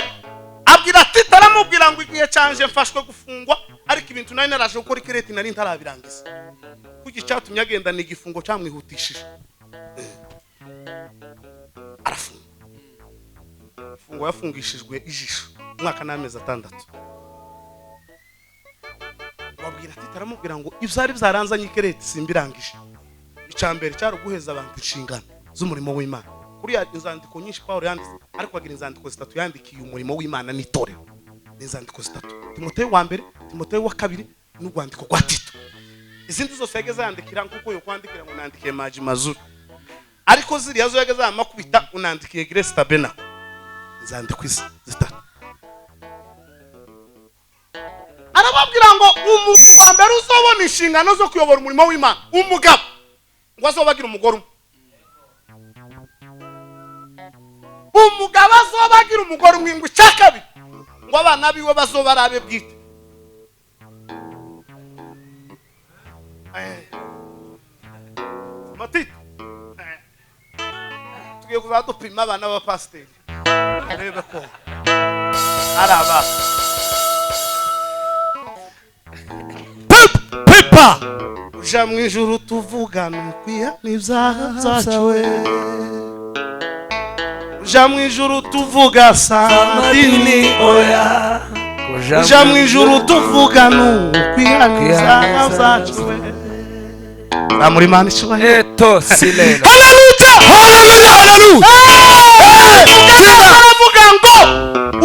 abwira Tito aramubwira ngo igihe canje mfashwe gufungwa ariko ibintu nari naraje gukora ikireti nari ntarabirangiza kuki cyatumye agenda ni igifungo cyamwihutishije arafunga fungo yafungishijwe ijisho umwaka n'amezi 6 wabwira Tito aramubwira ngo ivyari byaranzanye ikireti simbirangije icambere cyari guheza abantu inshingano z'umurimo w'Imana kuri inzandiko nyinshi Paulo yanditse ariko agira inzandiko 3 yandikiye umurimo w'Imana n'itorero inzandiko 3 Timoteyo wa mbere Timoteyo wa kabiri n'urwandiko rwa Tito izindi zose yageze yandikira nkuko yo kwandikira ngo nandikiye Maji Mazuru ariko ziriya zo yageze amakubita unandikiye Grace Tabena inzandiko zitatu arababwira ngo umuntu wa mbere uzobona inshingano zo kuyobora umurimo w'Imana umugabo ngo azobagira umugore umugabo azobagira umugore umwe ngo cyakabiri ngo abana biwe bazobarabe bwite Matito tugiye kuzadupima abana b'abapasiteri arebe ko araba Pepa uja mu ijuru tuvugana ukwiha n'ibyaha byacu uja mu ijuru tuvuga samadini oya uja mu ijuru tuvugana ukwiha n'ibyaha byacu muri Imana ishobora eto silena haleluya aravuga ngo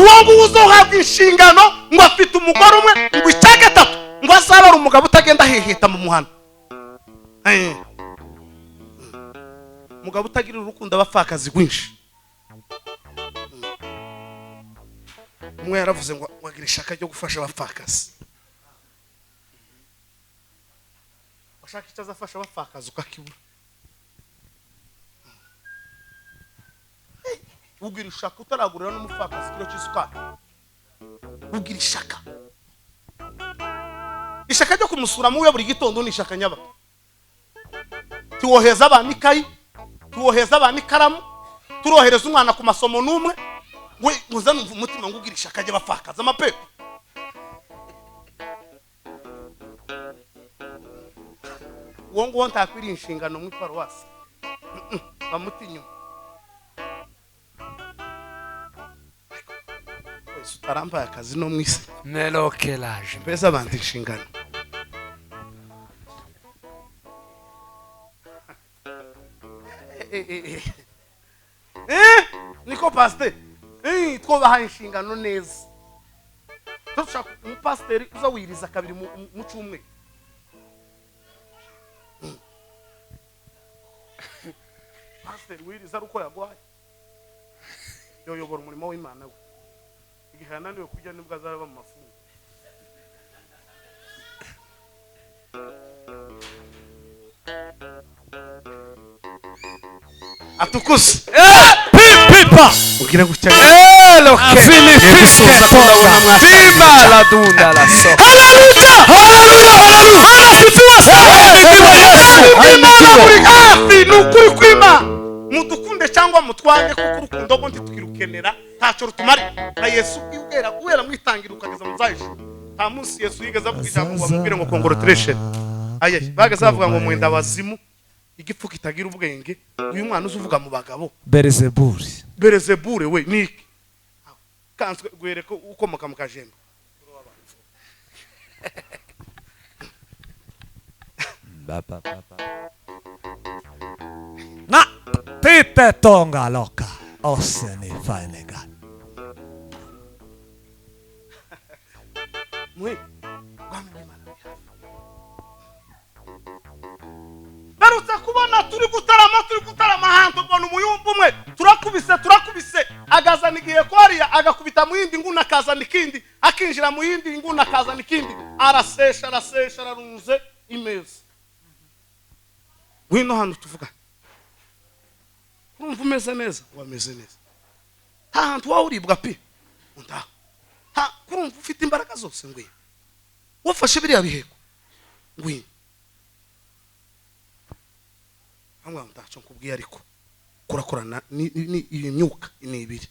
uwo nguwo uzohabwa inshingano ngo afite umugore umwe ngo icyagatatu ngo azabara umugabo utagenda heheta mu muhanda umugabo utagira urukundo abapfakazi rwinshi umwe yaravuze ngo wagira ishaka ryo gufasha abapfakazi washaka icyo azafasha abapfakazi ukakibura ugira ishaka utaragurira n'umupfakazi kilo cy'isukari ugira ishaka ryo kumusura mu buri gitondo ni ishaka nyaba tuwoheza abana ikayi tuwoheza abana ikaramu turohereza umwana ku masomo n'umwe we muzana umutima ngo ugira ishaka ry'abapfakazi amapepo uwo nguwo ntakwiriye inshingano mu paruwasi bamutinyo utarambaye akazi no mwisi melokelaje mbese abantu inshingano niko pasiteri twobaha inshingano neza dushaka umupasiteri uza wiriza kabiri mu cyumweru pasiteri wiriza ari uko yagwaye yoyobora umurimo w'Imana we igihe yananiwe kurya nibwo azaraba mu mafungo atukuze Pepa ugira gutya afili fiske posa viva la dunda la so haleluya Imana muri hafi nukuri kwima mudukunde cyangwa mutwange kuko urukundo rwo ntitukirukenera ntacyo rutumare na Yesu ubwira guhera mwitangira ukageza muzayisha nta munsi Yesu yigeze avuga ijambo ngo bamubwire ngo congratulation aye bageze bavuga ngo mwenda bazimu igipfu kitagira ubwenge uyu mwana uzuvuga mu bagabo Beelzebuli we niki kanswe gwereko ukomoka mu kajemba Na tite tonga loka osseni fainega. mwe barutse kubona turi gutarama hantu ubona umuyumbu umwe turakubise agazana igihe kwariya agakubita mu yindi nguna akazana ikindi akinjira mu yindi nguna akazana ikindi arasesha ararunze imeza wino hano tuvuga urumva umeze neza wameze neza nta hantu wawe uribwa pe undaho kurumva ufite imbaraga zose ngwino wafashe biriya biheko ngwino hamwe ndacho nkubwiye ariko kurakorana ni iyi myuka ni ibiri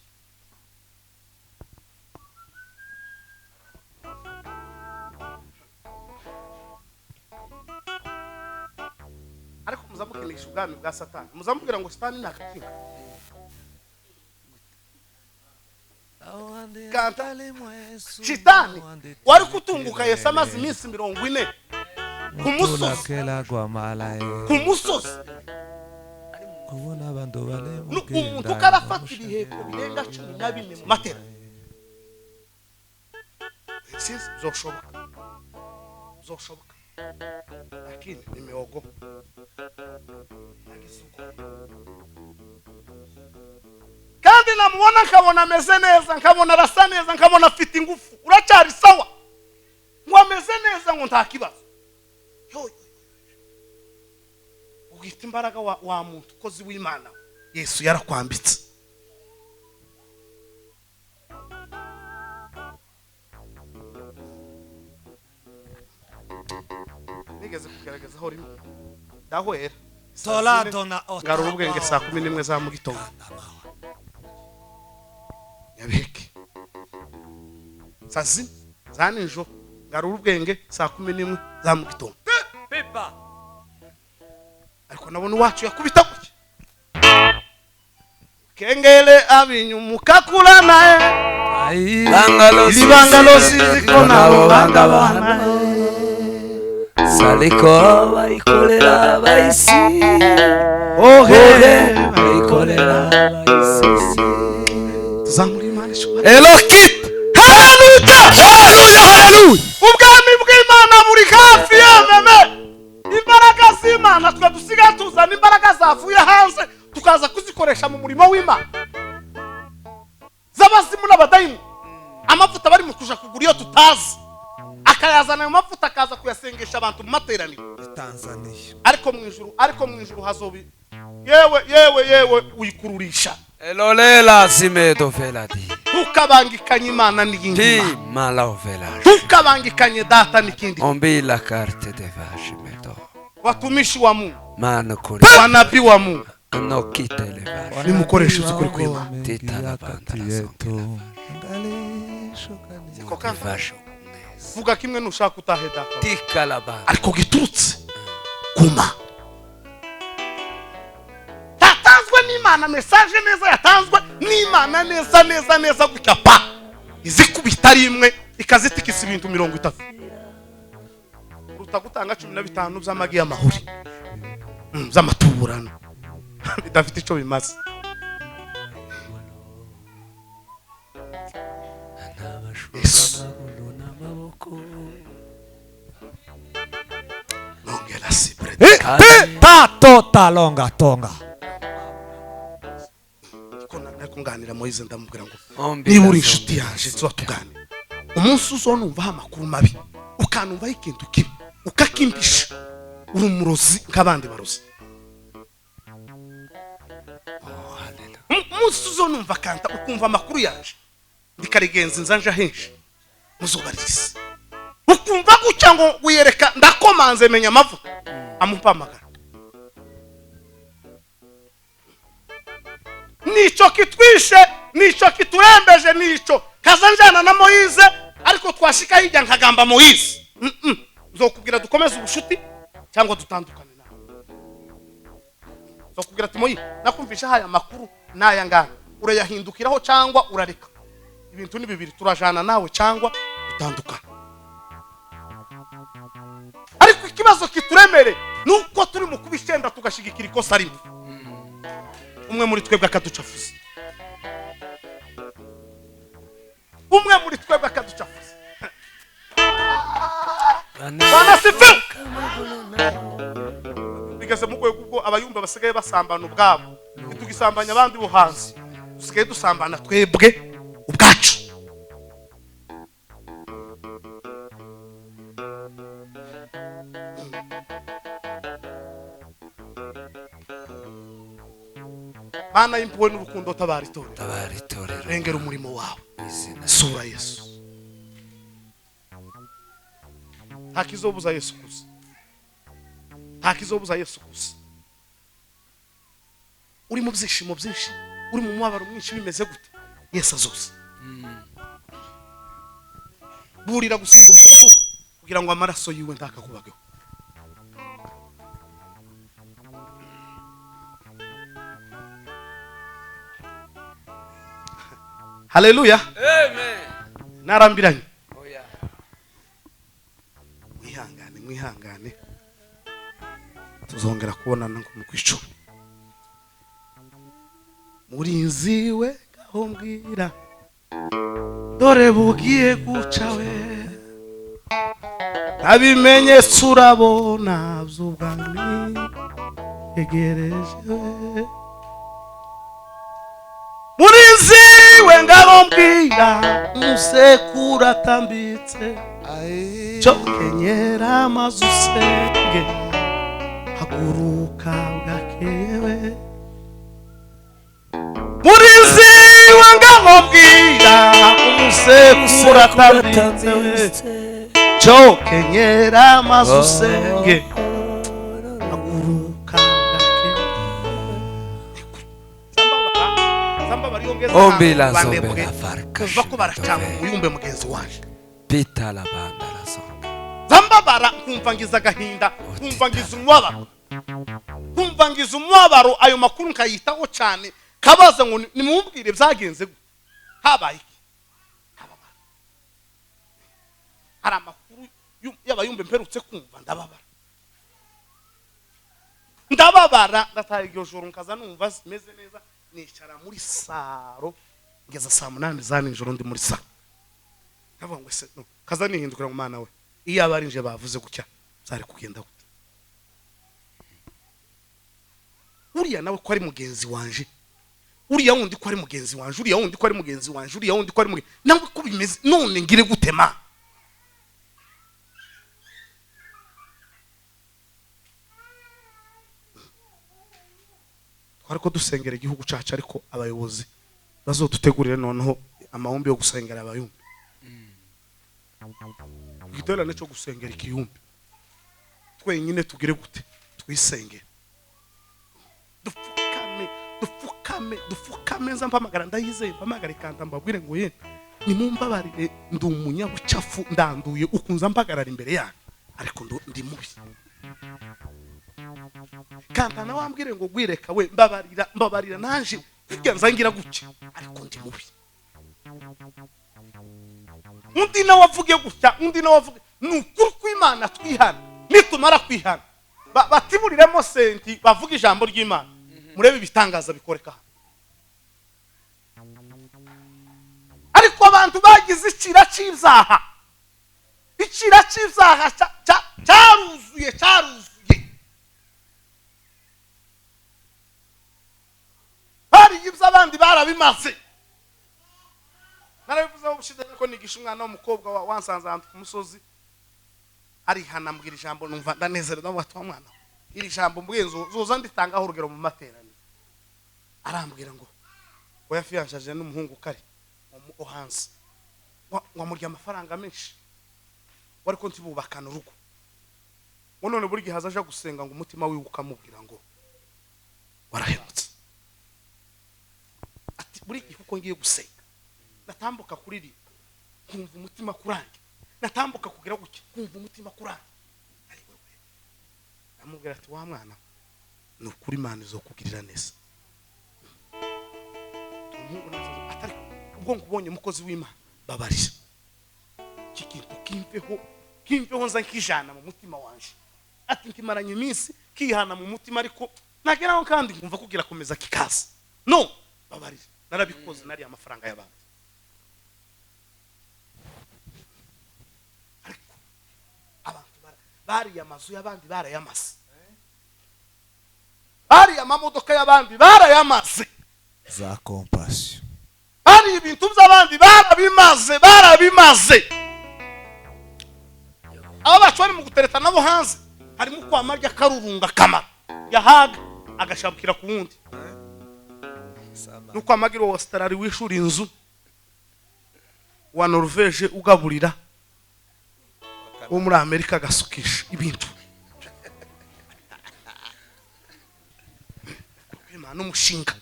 ariko muzamukinisha ubwami bwa Satani muzamubwira ngo Satani nakakinga Shitani wari kutunguka Yesu amazi iminsi 40 ku musozi umuntu karafata ibiheko birenga 14 mu matera sisi zoshoboka lakini nimeogo kandi namubona nkabona ameze neza nkabona arasa neza nkabona afite ingufu uracyari sawa ngo ameze neza ngo nta kibazo ugita imbaraga wa muntu kozi w'Imana Yesu yarakwambitse nigeze kugerageza aho rimwe ndahwera Toladona ngarura ubwenge saa 11 za mu gitondo yabeke sasi za nijoro ngarura ubwenge saa 11 za mu gitondo Pipa ariko nabona wacu yakubita kuki kengele abinyumuka kula naye libangalosi zikona bangabana Saliko baikolera baisi ohe baikolera baisi zamuri Imana ishobora Elokit Hallelujah ubwami bw'Imana buri hafi yameme imbaraga z'Imana twe dusiga tuzana imbaraga zavuye hanze tukaza kuzikoresha mu murimo w'Imana z'abazimu n'abadayimu amavuta bari mu kuja kugura iyo tutazi akayazana ayo mavuta akaza kuyasengesha abantu mu materaniro Tanzania ariko mu ijuru hazobi yewe uyikururisha Elolela simedo veladi tukabangikanye Imana n'iyindi Ti Mana malao velage tukabangikanye data n'ikindi Ombi la carte de vache medo watumishi wa Mungu Mano kuri wanabii wa Mungu No kite le vache nimukoresha ukuri kw'Imana Tita la banda la sonke la vache vuga kimwe nushaka utahe data Tika la banda ariko giturutse kuma yatanzwe n'Imana message neza yatanzwe n'Imana neza gutya pa izikubita rimwe ikazitikisa ibintu 30 uruta gutanga 15 by'amagi y'amahuri z'amatuburano bidafite ico bimaze Yesu nongera sibre Tato talonga tonga kunganira Moise ndamubwira ngo Ombi niba la uri sonke inshuti yaje tuzaganira umunsi uzonumvaho amakuru mabi ukanumvaho ikintu kibi ukakimbisha uri umurozi nk'abandi barozi umunsi uzonumva kanta ukumva amakuru yaje ndikarigenza inzanja henshi muzobaririze ukumva gucya ngo wiyereka ndakomanze menya amavuta amumpamagara nico kitwishe, nico kiturembeje, nico kazanjana na Moize, ariko twashika hirya nkagamba Moize nzokubwira dukomeze ubushuti cyangwa dutandukane nawe. Nzokubwira ati Moize nakumvisha haya makuru naya ngana, urayahindukiraho cyangwa urareka. Ibintu ni bibiri, turajana nawe cyangwa dutandukane. Ariko ikibazo kituremere nuko turi mu kubishenda tugashigikira ikosa rimwe, umwe muri twebwe akaducafuza, umwe muri twebwe akaducafuza. Bana sife bigeze mu rwego ubwo abayumba basigaye basambana ubwabo, ntitugisambanya abandi bo hanze, dusigaye dusambana twebwe ubwacu. Mana y'impuhwe n'urukundo tabara itorero, rengera umurimo wawe, sura Yesu. Ntakizobuza Yesu kuza, ntakizobuza Yesu kuza. Uri mu byishimo byinshi, uri mu mubabaro mwinshi, bimeze gute? Yesu azoza. Burira gusinga umuntu kugira ngo amaraso yiwe ntakakubageho. Haleluya. Amen. Narambiranye. Oya. Mwihangane. Tuzongera kubonana ngo mukwicu. Murinzi we gaho mbwira, dore bugiye gucawe, abimenyetso urabona by'ubwami egereje. Murinzi we ngaho mbwira, umusekura atambitse, cyo kenyera amazi usenge, haguruka bwakewe. Murinzi we ngaho mbwira, umusekura atambitse, cyo kenyera amazi usenge, haguruka bwakewe. Ombi la zombe la farka. Kuva ko baracanga uyumbe mugenzi wanje. Pita la banda la zonga. Zambabara kumva ngiza gahinda, kumva ngiza umwabaro. Kumva ngiza umwabaro, ayo makuru nkayitaho cyane. Kabaza ngo nimubwire byagenze gute. Habaye iki? Hababara. Hari amakuru y'abayumbe mperutse kumva ndababara. Ndataye iryo joro nkaza numva meze neza. Nicara muri saro ngeza saa 8 za nijoro ndi muri saro. Ndavuga ngo se kaza nihindukira mu mana we, iyo abarinje bavuze gutya zari kugenda gute? Uriya nawe ko ari mugenzi wanje, uriya wundi ko ari mugenzi wanje, uriya wundi ko ari mugenzi wanje, uriya wundi ko ari mugenzi nawe ko bimeze, none ngire gutema. Ariko dusengera igihugu cyacu, ariko abayobozi bazodutegurire noneho amahombi yo gusengera abayumbi. Igiterane cyo gusengera ikiyumbi twenyine tugire gute? Twisengere, dupfukame nzampamagara ndayizeye, mpamagara ikanda mbabwire ngo ye nimumbabarire ndi umunyabucafu ndanduye ukunza mpagarara imbere yanyu, ariko ndi mubi. Kanda na wambwire ngo gwireka we mbabarira nanje kujya nzangira gutya, ariko ndi mubi. Undi na wavuge gutya, undi na wavuge nukuri kw'Imana twihana. Nitumara kwihana batiburiremo senti bavuga ijambo ry'Imana, murebe ibitangaza bikoreka. Ariko abantu bagize ikira cy'ibyaha, ikira cy'ibyaha cyaruzuye hari ibyo abandi barabimaze. Narabivuze ubushize ko nigisha umwana w'umukobwa wansanze ahantu ku musozi, arihana mbwira ijambo numva ndanezerwa n'abatwa mwana. Iri jambo mbwenzo zoza nditangaho urugero mu materaniro. Arambwira ngo oya fiyanjaje n'umuhungu kare mu hanze, wamurya amafaranga menshi, wari ko ntibubakana urugo. None buri gihe hazaje gusenga ngo umutima wiwe ukamubwira ngo warahemutse. buri gihe uko ngiye gusenga natambuka kuri iri kumva umutima kurange natambuka kugira gutya kumva umutima kurange ari wewe amubwira ati wa mwana ni ukuri Imana izokugirira neza umuhungu nazo atari ubwo nkubonye umukozi w'Imana babarira kikintu kimveho nza nkijana mu mutima wanje ati nkimaranye iminsi kihana mu mutima ariko nageraho kandi nkumva kugira komeza kikaza no babarira narabikoze nari amafaranga y'abantu ariko abantu bari amazu y'abandi barayamaze bari amamodoka y'abandi barayamaze za compassion bari ibintu by'abandi barabimaze aba bacu bari mu gutereta nabo hanze harimo kwamarya karurunga kamara yahaga agashabukira ku wundi nuko amagira wa Australia wishura inzu wa Norvege ugaburira wo muri Amerika agasukisha ibintu Imana umushinga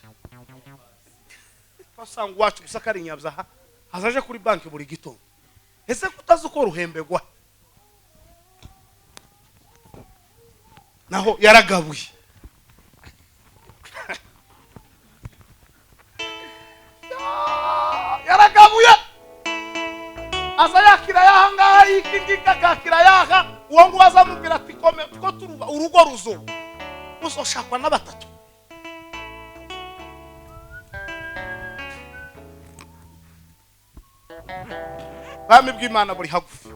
twasanga wacu gusakara inyabyaha hazaje kuri banki buri gitondo ese kutazi uko ruhembegwa naho yaragabuye yaragabuye asa yakira yahangaha yikingika kakira yaha uwo ngo bazamubwira ati kome ko turuba urugo ruzo uzoshakwa n'abatatu bami bw'Imana buri hagufi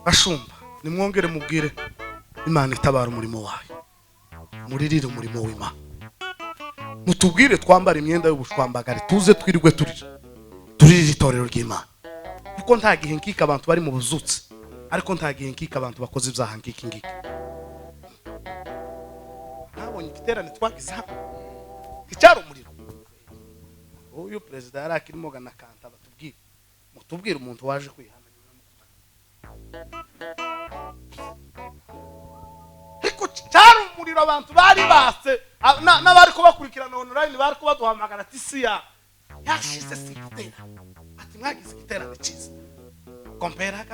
bashumba nimwongere mubwire Imana itabara umurimo wayo muririre umurimo w'Imana mutubwire twambara imyenda y'ubushwambagare tuze twirirwe turire itorero ry'Imana kuko nta gihe nkika abantu bari mu buzutse ariko nta gihe nkika abantu bakoze ibyaha nkiki nabonye igiterane twagize hano icyaro umuriro uyu perezida yari akirimo ganakanta mutubwire umuntu waje kwihana ariko cyari umuriro abantu bari base n'abari ko bakurikirana online bari ko baduhamagara ati siya yashize sigitera ati mwagize igiterane cyiza kompera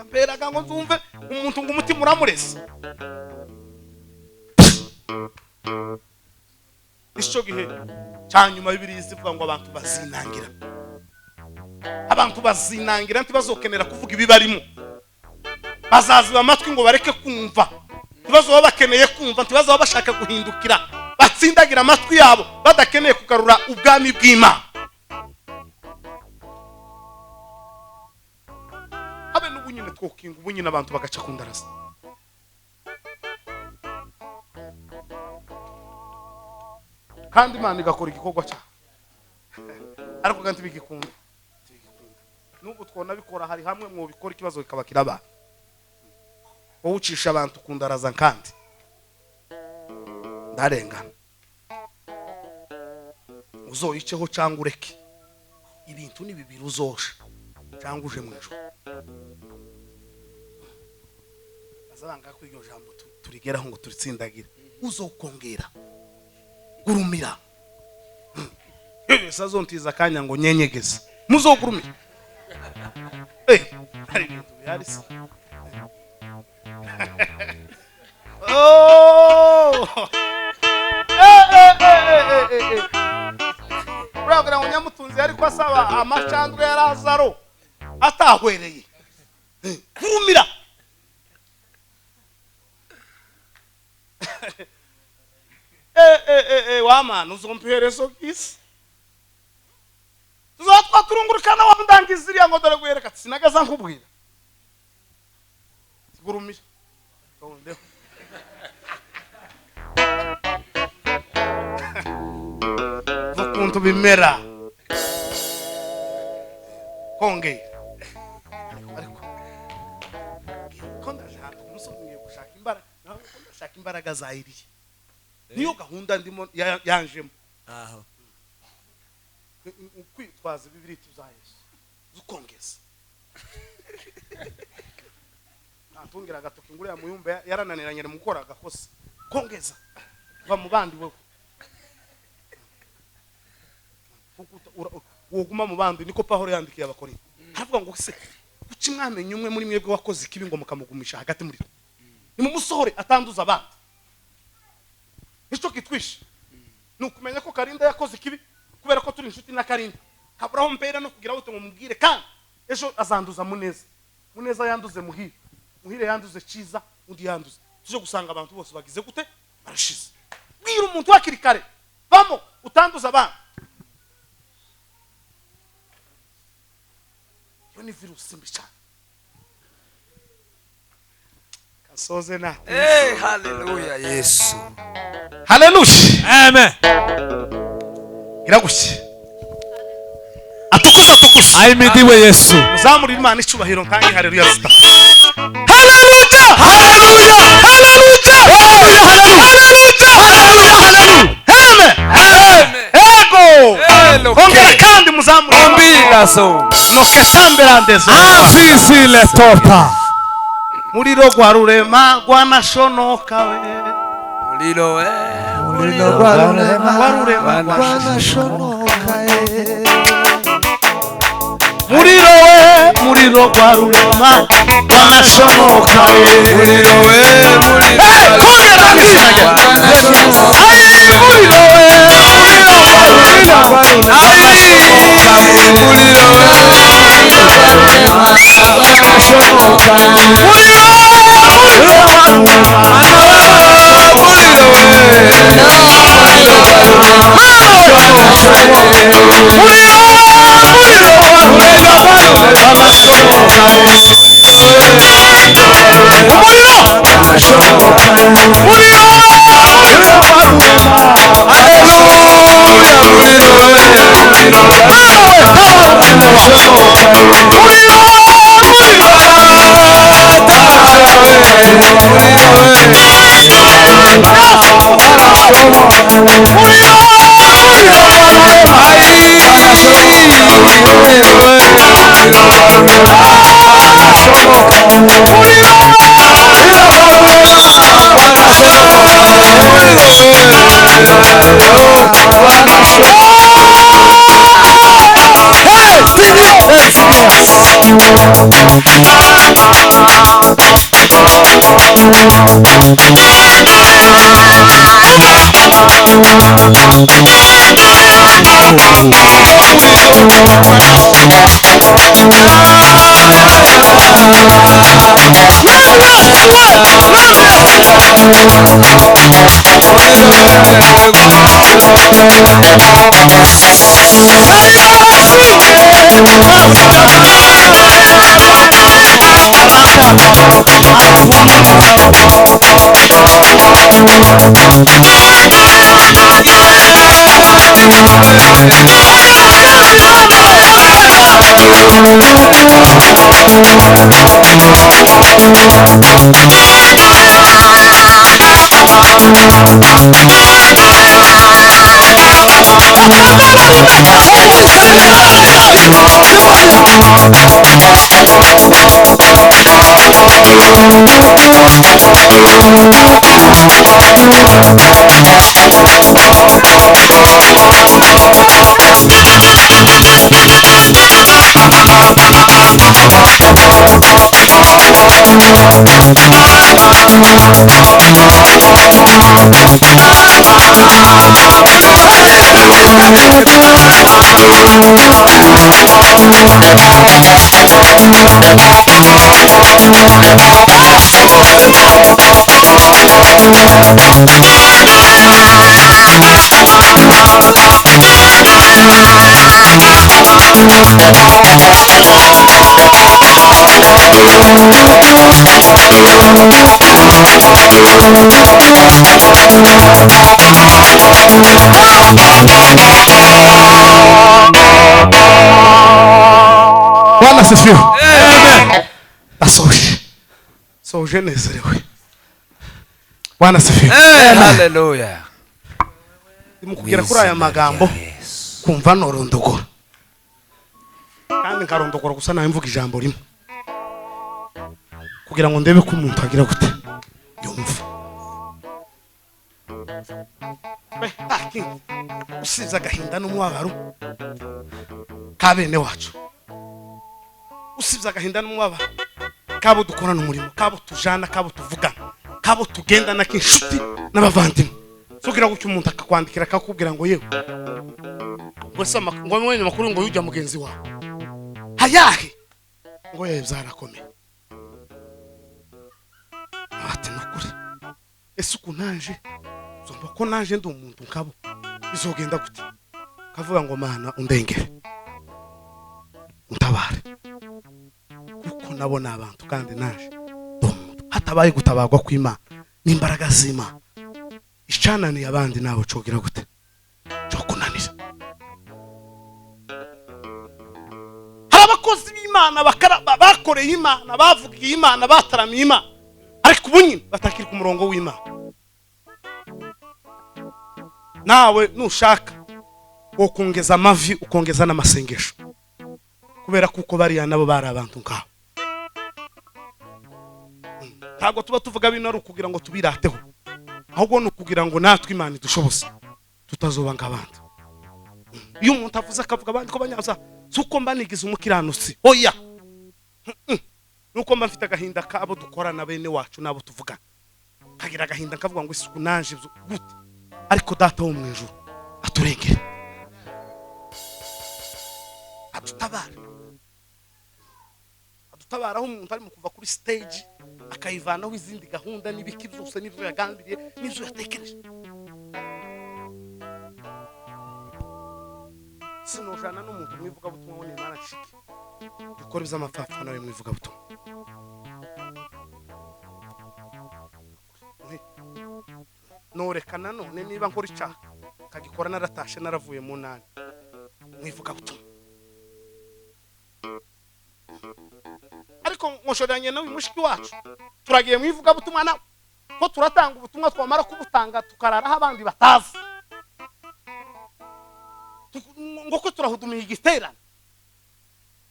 ngo nzumve umuntu ngo umutima uramurese icyo gihe cyanyuma Bibiliya ivuga ngo abantu bazinangira ntibazokenera kuvuga ibibarimo bazaziba amatwi ngo bareke kumva ntibazo baba bakeneye kumva ntibazo baba bashaka guhindukira batsindagira amatwi yabo badakeneye kugarura ubwami bw'Imana habe n'ubunyine twokinga ubunyine abantu bagaca kundarasa kandi Imana igakora igikorwa cyayo ariko kandi bigikunda nubwo twona bikora hari hamwe mu bikora ikibazo kikaba kiraba wowe ucisha abantu kundaraza kandi ndarengana uzoyiceho cyangwa ureke ibintu ni bibiri uzosha cyangwa uje mu ijuru azabanga ko iryo jambo turigeraho ngo turitsindagire uzokongera gurumira sazontiza kanya ngo nyenyegeze muzogurumira hari ibintu bihari se uragira ngo Nyamutunzi ariko asaba amacandwe ya Lazaro atahwereye gurumira wamana uzompiherezo gisi tuzatwa turungurukana wa ndangiziriya ngo dore guhereka sinagaza nkubwira gurumira tondeho vukuntu bimera konge ariko konda jana umusongiye gushaka imbaraga nawe ndashaka imbaraga zairiye niyo gahunda ndimo yanjemo aho kwitwaza Bibiliya za Yesu zukongeza ntungira gatoki ngure ya muyumba yarananiranye mu gukora gakosa kongeza va mu bandi wowe woguma mu bandi niko Pawulo yandikiye abakorinto aravuga ngo se kuki mwamenye umwe muri mwebwe wakoze ikibi ngo mukamugumisha hagati muri ni mu musohore atanduza abandi nicyo kitwishe ni ukumenya ko Karinda yakoze ikibi kubera ko turi inshuti na Karinda kaburaho mpera no kugira ngo mumubwire kandi ejo azanduza Muneza yanduze Muhire yanduze Ciza undi yanduze tuje gusanga abantu bose bagize gute barashize bwira umuntu wakiri kare vamo utanduza abandi yo ni virusi mbi cyane kasoze na haleluya Yesu. haleluya Amen. iragushye atukuza Ahimidiwe Yesu. muzamurira Imana icubahiro ntange haleluya zita Haleluya. Haleluya. Haleluya. Haleluya. Amen. ego ongera kandi muzamurira Ombira so. no kesamberandezo Azizi le tota. muriro gwa rurema gwanashonoka we Mulilo Mulilo gwa rurema gwa rurema gwanashonoka muriro gwa rurema gwanashonoka mulilo kongera ndizanya ayi muriro Bwana asifiwe. Asoje. Soje nezerewe. Bwana asifiwe. haleluya. Ndimukubwira kuri aya magambo kumva norondogora. Kandi nkarondogora gusa nawe mvuga ijambo rimwe. Kugira ngo ndebe ko umuntu agira gute. Yumva. usize agahinda n'umubabaro ka bene wacu, usize agahinda n'umubabaro kabo dukorana umurimo, kabo tujana, kabo tuvugana, kabo tugendana k'inshuti n'abavandimwe. Sugira gucyo umuntu akakwandikira akakubwira ngo yewe wese ngo mwenye makuru ngo yujya mugenzi wawe hayahe ngo yewe byarakomeye. Ati nukuri ese ukunanje zomba ko nanje ndi umuntu nkabo bizogenda gute? Kavuga ngo Mana undengere untabare kuko nabona abantu kandi nanje hatabaye gutabagwa kw'Imana n'imbaraga z'Imana icananiye abandi nabo cogira gute cyo kunanira. Hari abakozi b'Imana bakoreye Imana, bavugiye Imana, bataramiye Imana, ariko ubu nyine batakiri ku murongo w'Imana. Nawe nushaka wo kongeza amavi ukongeza n'amasengesho, kubera kuko bariya nabo bari abantu nkabo. Ntabwo tuba tuvuga bino ari ukugira ngo tubirateho, ahubwo ni ukugira ngo natwe Imana idushoboze tutazoba nk'abandi. Iyo umuntu avuze akavuga abandi ko banyaza suko mba nigize umukiranutsi, oya, nuko mba mfite agahinda kabo dukorana bene wacu nabo tuvugana, kagira agahinda kavuga ngo isuku nanje gute, ariko data wo mu ijuru aturengere adutabara aho umuntu ari mu kuva kuri stage akayivanaho izindi gahunda n'ibiki byose n'ibyo yagambiriye n'ibyo yatekereje. Sinojana n'umuntu mwivuga butumwa wone Imana shiki dukora iby'amapfapfa nawe mwivuga butumwa. Norekana none niba nkora icyaha kagikora naratashe naravuye mu nani mwivuga butumwa, ariko nkoshoranye nawe mushiki wacu turagiye mwivuga butumwa na ko turatanga ubutumwa twamara kubutanga tukararaho abandi batazi ngo ko turahudumiye igiterane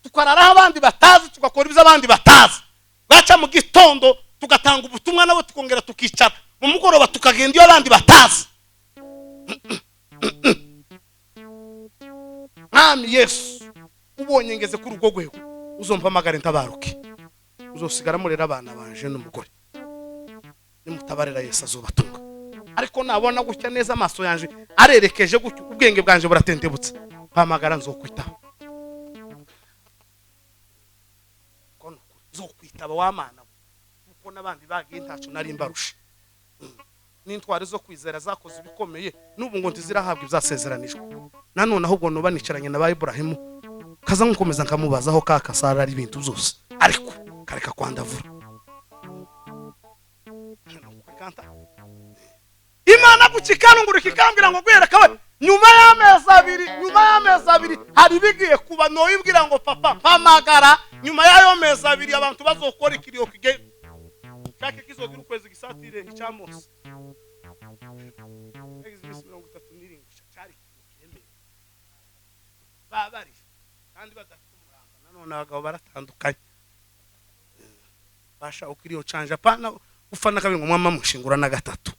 tukararaho abandi batazi tugakora ibyo abandi batazi, baca mu gitondo tugatanga ubutumwa nabo tukongera tukicara mu mugoroba tukagenda iyo abandi batazi. Mwami Yesu ubonye ngeze kuri urwo rwego uzompa amagare ntabaruke, uzosigara murera abana banje n'umugore nimutabarira Yesu azobatunga. Ariko nabona gutya neza amaso yanje arerekeje gutyo ubwenge bwanje buratendebutse, mpamagara nzokwitaho kono nzokwitaba wa Mana kuko nabandi bagiye ntacu nari mbarusha. N'intwari zo kwizera zakoze ibikomeye n'ubu ngo ntizirahabwa ibyasezeranijwe. Nanone ahubwo no banicaranye na ba Ibrahimu kaza nkomeza nkamubazaho kakasara ari ibintu byose, ariko kareka kwandavura. Imana gukikanungurika ikambira ngo gwereka we nyuma y'amezi abiri hari bigiye kuba no yibwira ngo papa mpamagara nyuma y'ayo mezi abiri abantu bazokora ikiriyo kige kake kizogira ukwezi gisatire icamose babari kandi badafite umuramba. Nanone abagabo baratandukanye basha ukiriyo canja pana ufana kabiri ngo mwama mushingura na gatatu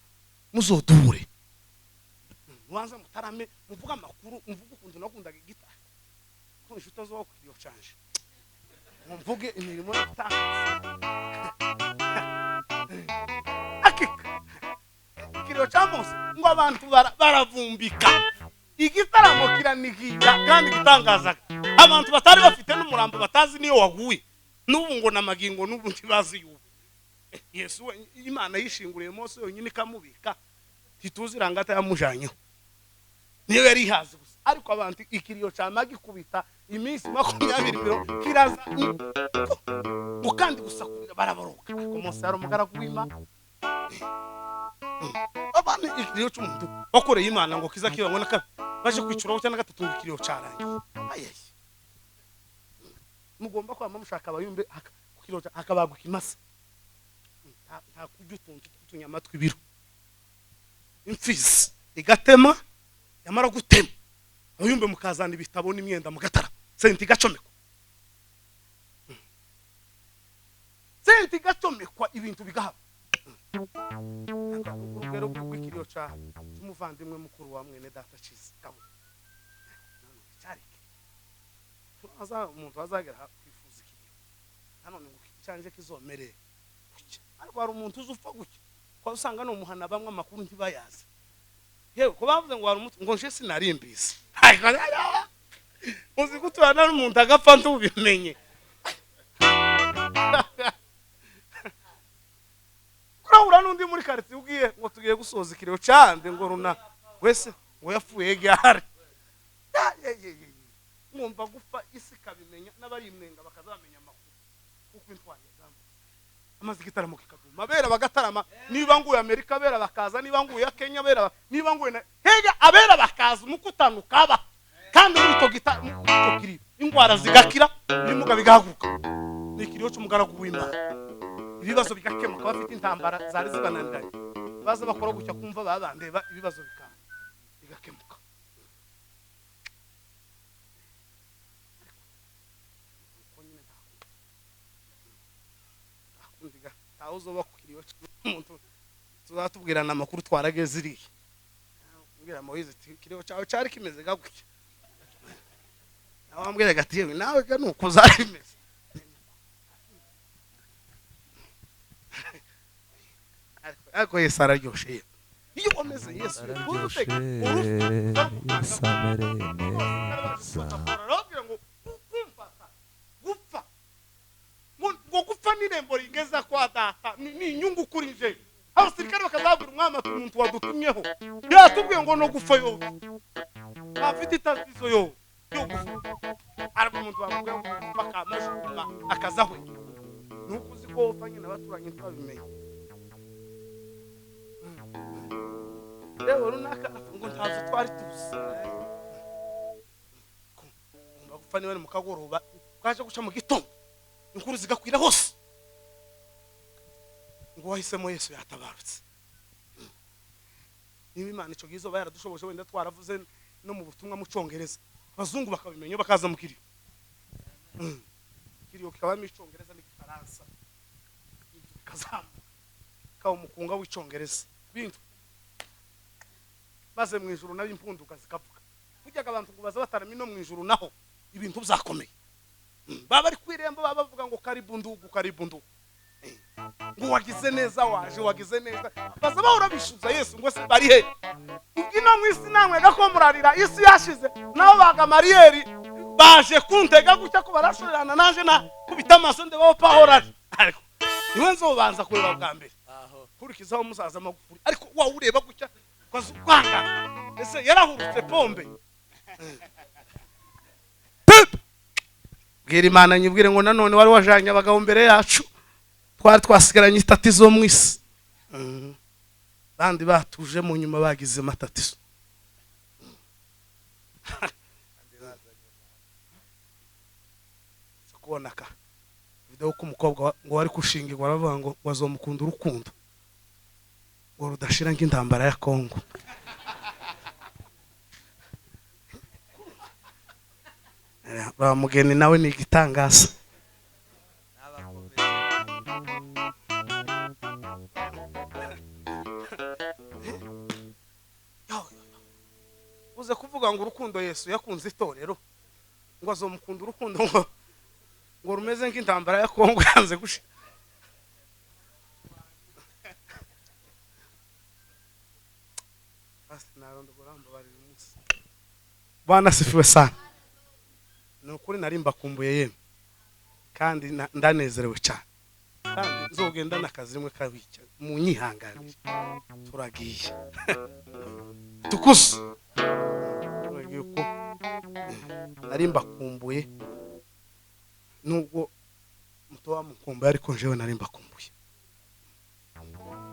muzodure mwanza mutarame muvuga amakuru mvuga ukuntu nakundaga igita ko inshuto zo ukiriyo canje mvuge imirimo y'itanga akika ikiriyo cyamose ngo abantu baravumbika igitaramo kiranigira kandi gitangaza abantu batari bafite n'umurambo batazi niyo waguye n'ubu ngo namagingo n'ubu ntibazi yuko Yesu Imana yishinguriye Mose yonyine kamubika tituzirangata yamujanyeho niyo yari hazi gusa, ariko abantu ikiriyo cyamagi kubita iminsi 20 kiraza ukandi gusa baraboroka. Ariko Mose ari umugaragu w'Imana abandi ikiriyo cy'umuntu bakoreye Imana ngo kiza kibabona ka baje kwicuraho cyane gatatu ikiriyo cyarangiye. Ayeyi mugomba kwama mushaka abayumbe kukiriyo akabagwa kimasa nta kujutuntu tunyama twibiro imfizi igatema yamara gutema abayumbe mukazana ibitabo n'imyenda mugatara senti gacomekwa senti gacomekwa ibintu bigahaba urugero rw'ikiriyo cy'umuvandimwe mukuru wa mwene data ciza kamo cyarike umuntu azagera kwifuza ikiriyo nanone ngo cyanje kizomere ariko hari umuntu uzupfa gutya kwa usanga no muhana bamwe amakuru ntibayazi yewe ko bavuze ngo hari umuntu ngo nje sinarimbise uzi guturana n'umuntu agapfa ntubimenye kurahura n'undi muri quartier ugiye ngo tugiye gusoza ikiriyo cyande ngo runa wese ngo yapfuye gare mwumva gupfa isi kabimenya n'abari imwenga bakazamenya amakuru kuko intwanye zambo amazi gitaramo kikaduma bera bagatarama niba nguye Amerika bera bakaza niba nguye Kenya bera niba nguye hega abera bakaza mukutanuka ba kandi muri to gitari ingwara zigakira nimuga bigahaguka nikiriyo cy'umugaragu w'Imana ibibazo bigakemuka bafite intambara zari zibananiranye baza bakora gucya kumva babandeba ibibazo bigakemuka akundiga tawuzo bakiriyo cy'umuntu tuzatubwirana amakuru twarageze iri mbwira Moise kiriyo cyawe cyari kimeze gakwiye nawambwira gati yewe nawe ga nuko zarimeze ariko Yesu araryoshe iyo wameze Yesu ngo gupfa n'irembo rigeza kwa data ni inyungu kuri nje abasirikare bakazabura umwami ati umuntu wadutumyeho yatubwiye ngo no gupfa yo afite itazizo yo ariko umuntu wabwiye ngo bakamushuma akazahwe nuko uzi ko ufanye n'abaturanye twabimenye rero runaka ngo ntazo twari tuzi ngomba gupfa niwe mu kagoroba kaje guca mu gitondo inkuru zigakwira hose ngo wahisemo Yesu yatabarutse niba Imana ico gizo bayaradushoboje wenda twaravuze no mu butumwa mu Congereza abazungu bakabimenya bakaza mu kiriyo kiriyo kikaba mu Congereza n'igifaransa kazamu kawo mukunga w'Icongereza bintu maze mu ijuru nabi impunduka zikavuga buryaga abantu ngo baza batarami no mu ijuru naho ibintu byakomeye baba ari kwiremba baba bavuga ngo karibu ndugu ngo wagize neza wagize neza baza bahora bishuza Yesu ngo se bari he ubwino mwisi namwe gakomurarira isi yashize nabo baga Mariyeri baje kuntega gucya ko barashorerana naje na kubita amaso ndeba pahora ariko niwe nzobanza kureba bwa mbere kurikizaho musaza magufuri ariko wa ureba gucya kwanga ese yarahurutse pombe bwira Imana nyibwire ngo nanone wari wajanye abagabo mbere yacu twari twasigaranye itatizo mu isi bandi batuje mu nyuma bagize matatizo kubonaka video ko umukobwa ngo wari kushingirwa aravuga ngo wazomukunda urukundo ngo rudashira nk'intambara ya Kongo bamugeni nawe ni igitangaza uze kuvuga ngo urukundo Yesu yakunze itorero ngo azomukunda urukundo ngo rumeze nk'intambara ya Kongo yanze gusha Bwana sifiwe sana nukuri narimba kumbuye yeme kandi ndanezerewe cyane kandi nzogenda nakazi rimwe kabica mu nyihangane turagiye tukuze turagiye ko narimba kumbuye nubwo mutowa mukumbuye ariko njewe narimba kumbuye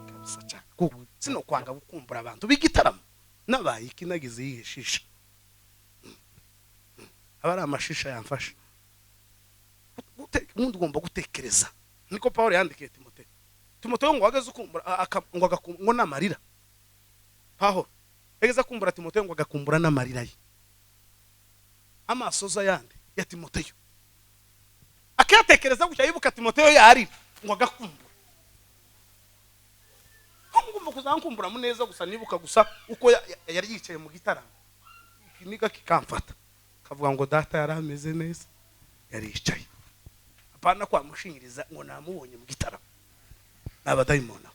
kabisa cyane kuko sino kwanga gukumbura abantu bigitaramo nabaye ikinagize yishisha abari amashisha yamfasha umuntu ugomba gutekereza niko Paulo yandikiye Timoteyo ngo wageze ukumbura ngo namarira Paulo yageze kumbura Timoteyo ngo agakumbura namarira ye amasoza yandi ya Timoteyo akatekereza gucya yibuka Timoteyo yari ngo agakumbura ngumva kuzankumbura muneza gusa nibuka gusa uko yari yicaye mu gitaramo ikiniga kikamfata kavuga ngo data yari ameze neza yari yicaye apana kwa mushingiriza ngo namubonye mu gitaramo n'abadayimona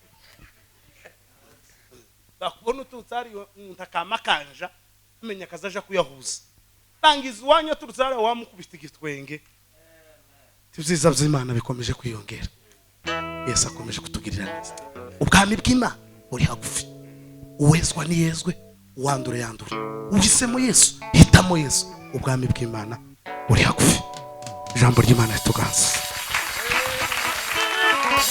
bakubona ututsari ntakamakanja umenya akazaja kuyahuza tangiza uwanya turutsari wamukubita igitwenge tibyiza by'Imana bikomeje kwiyongera Yesu akomeje kutugirira neza ubwami bw'Imana buri hagufi uwezwa ni yezwe uwandure yandure uhisemo Yesu hitamo Yesu ubwami bw'Imana buri hagufi ijambo ry'Imana rituganza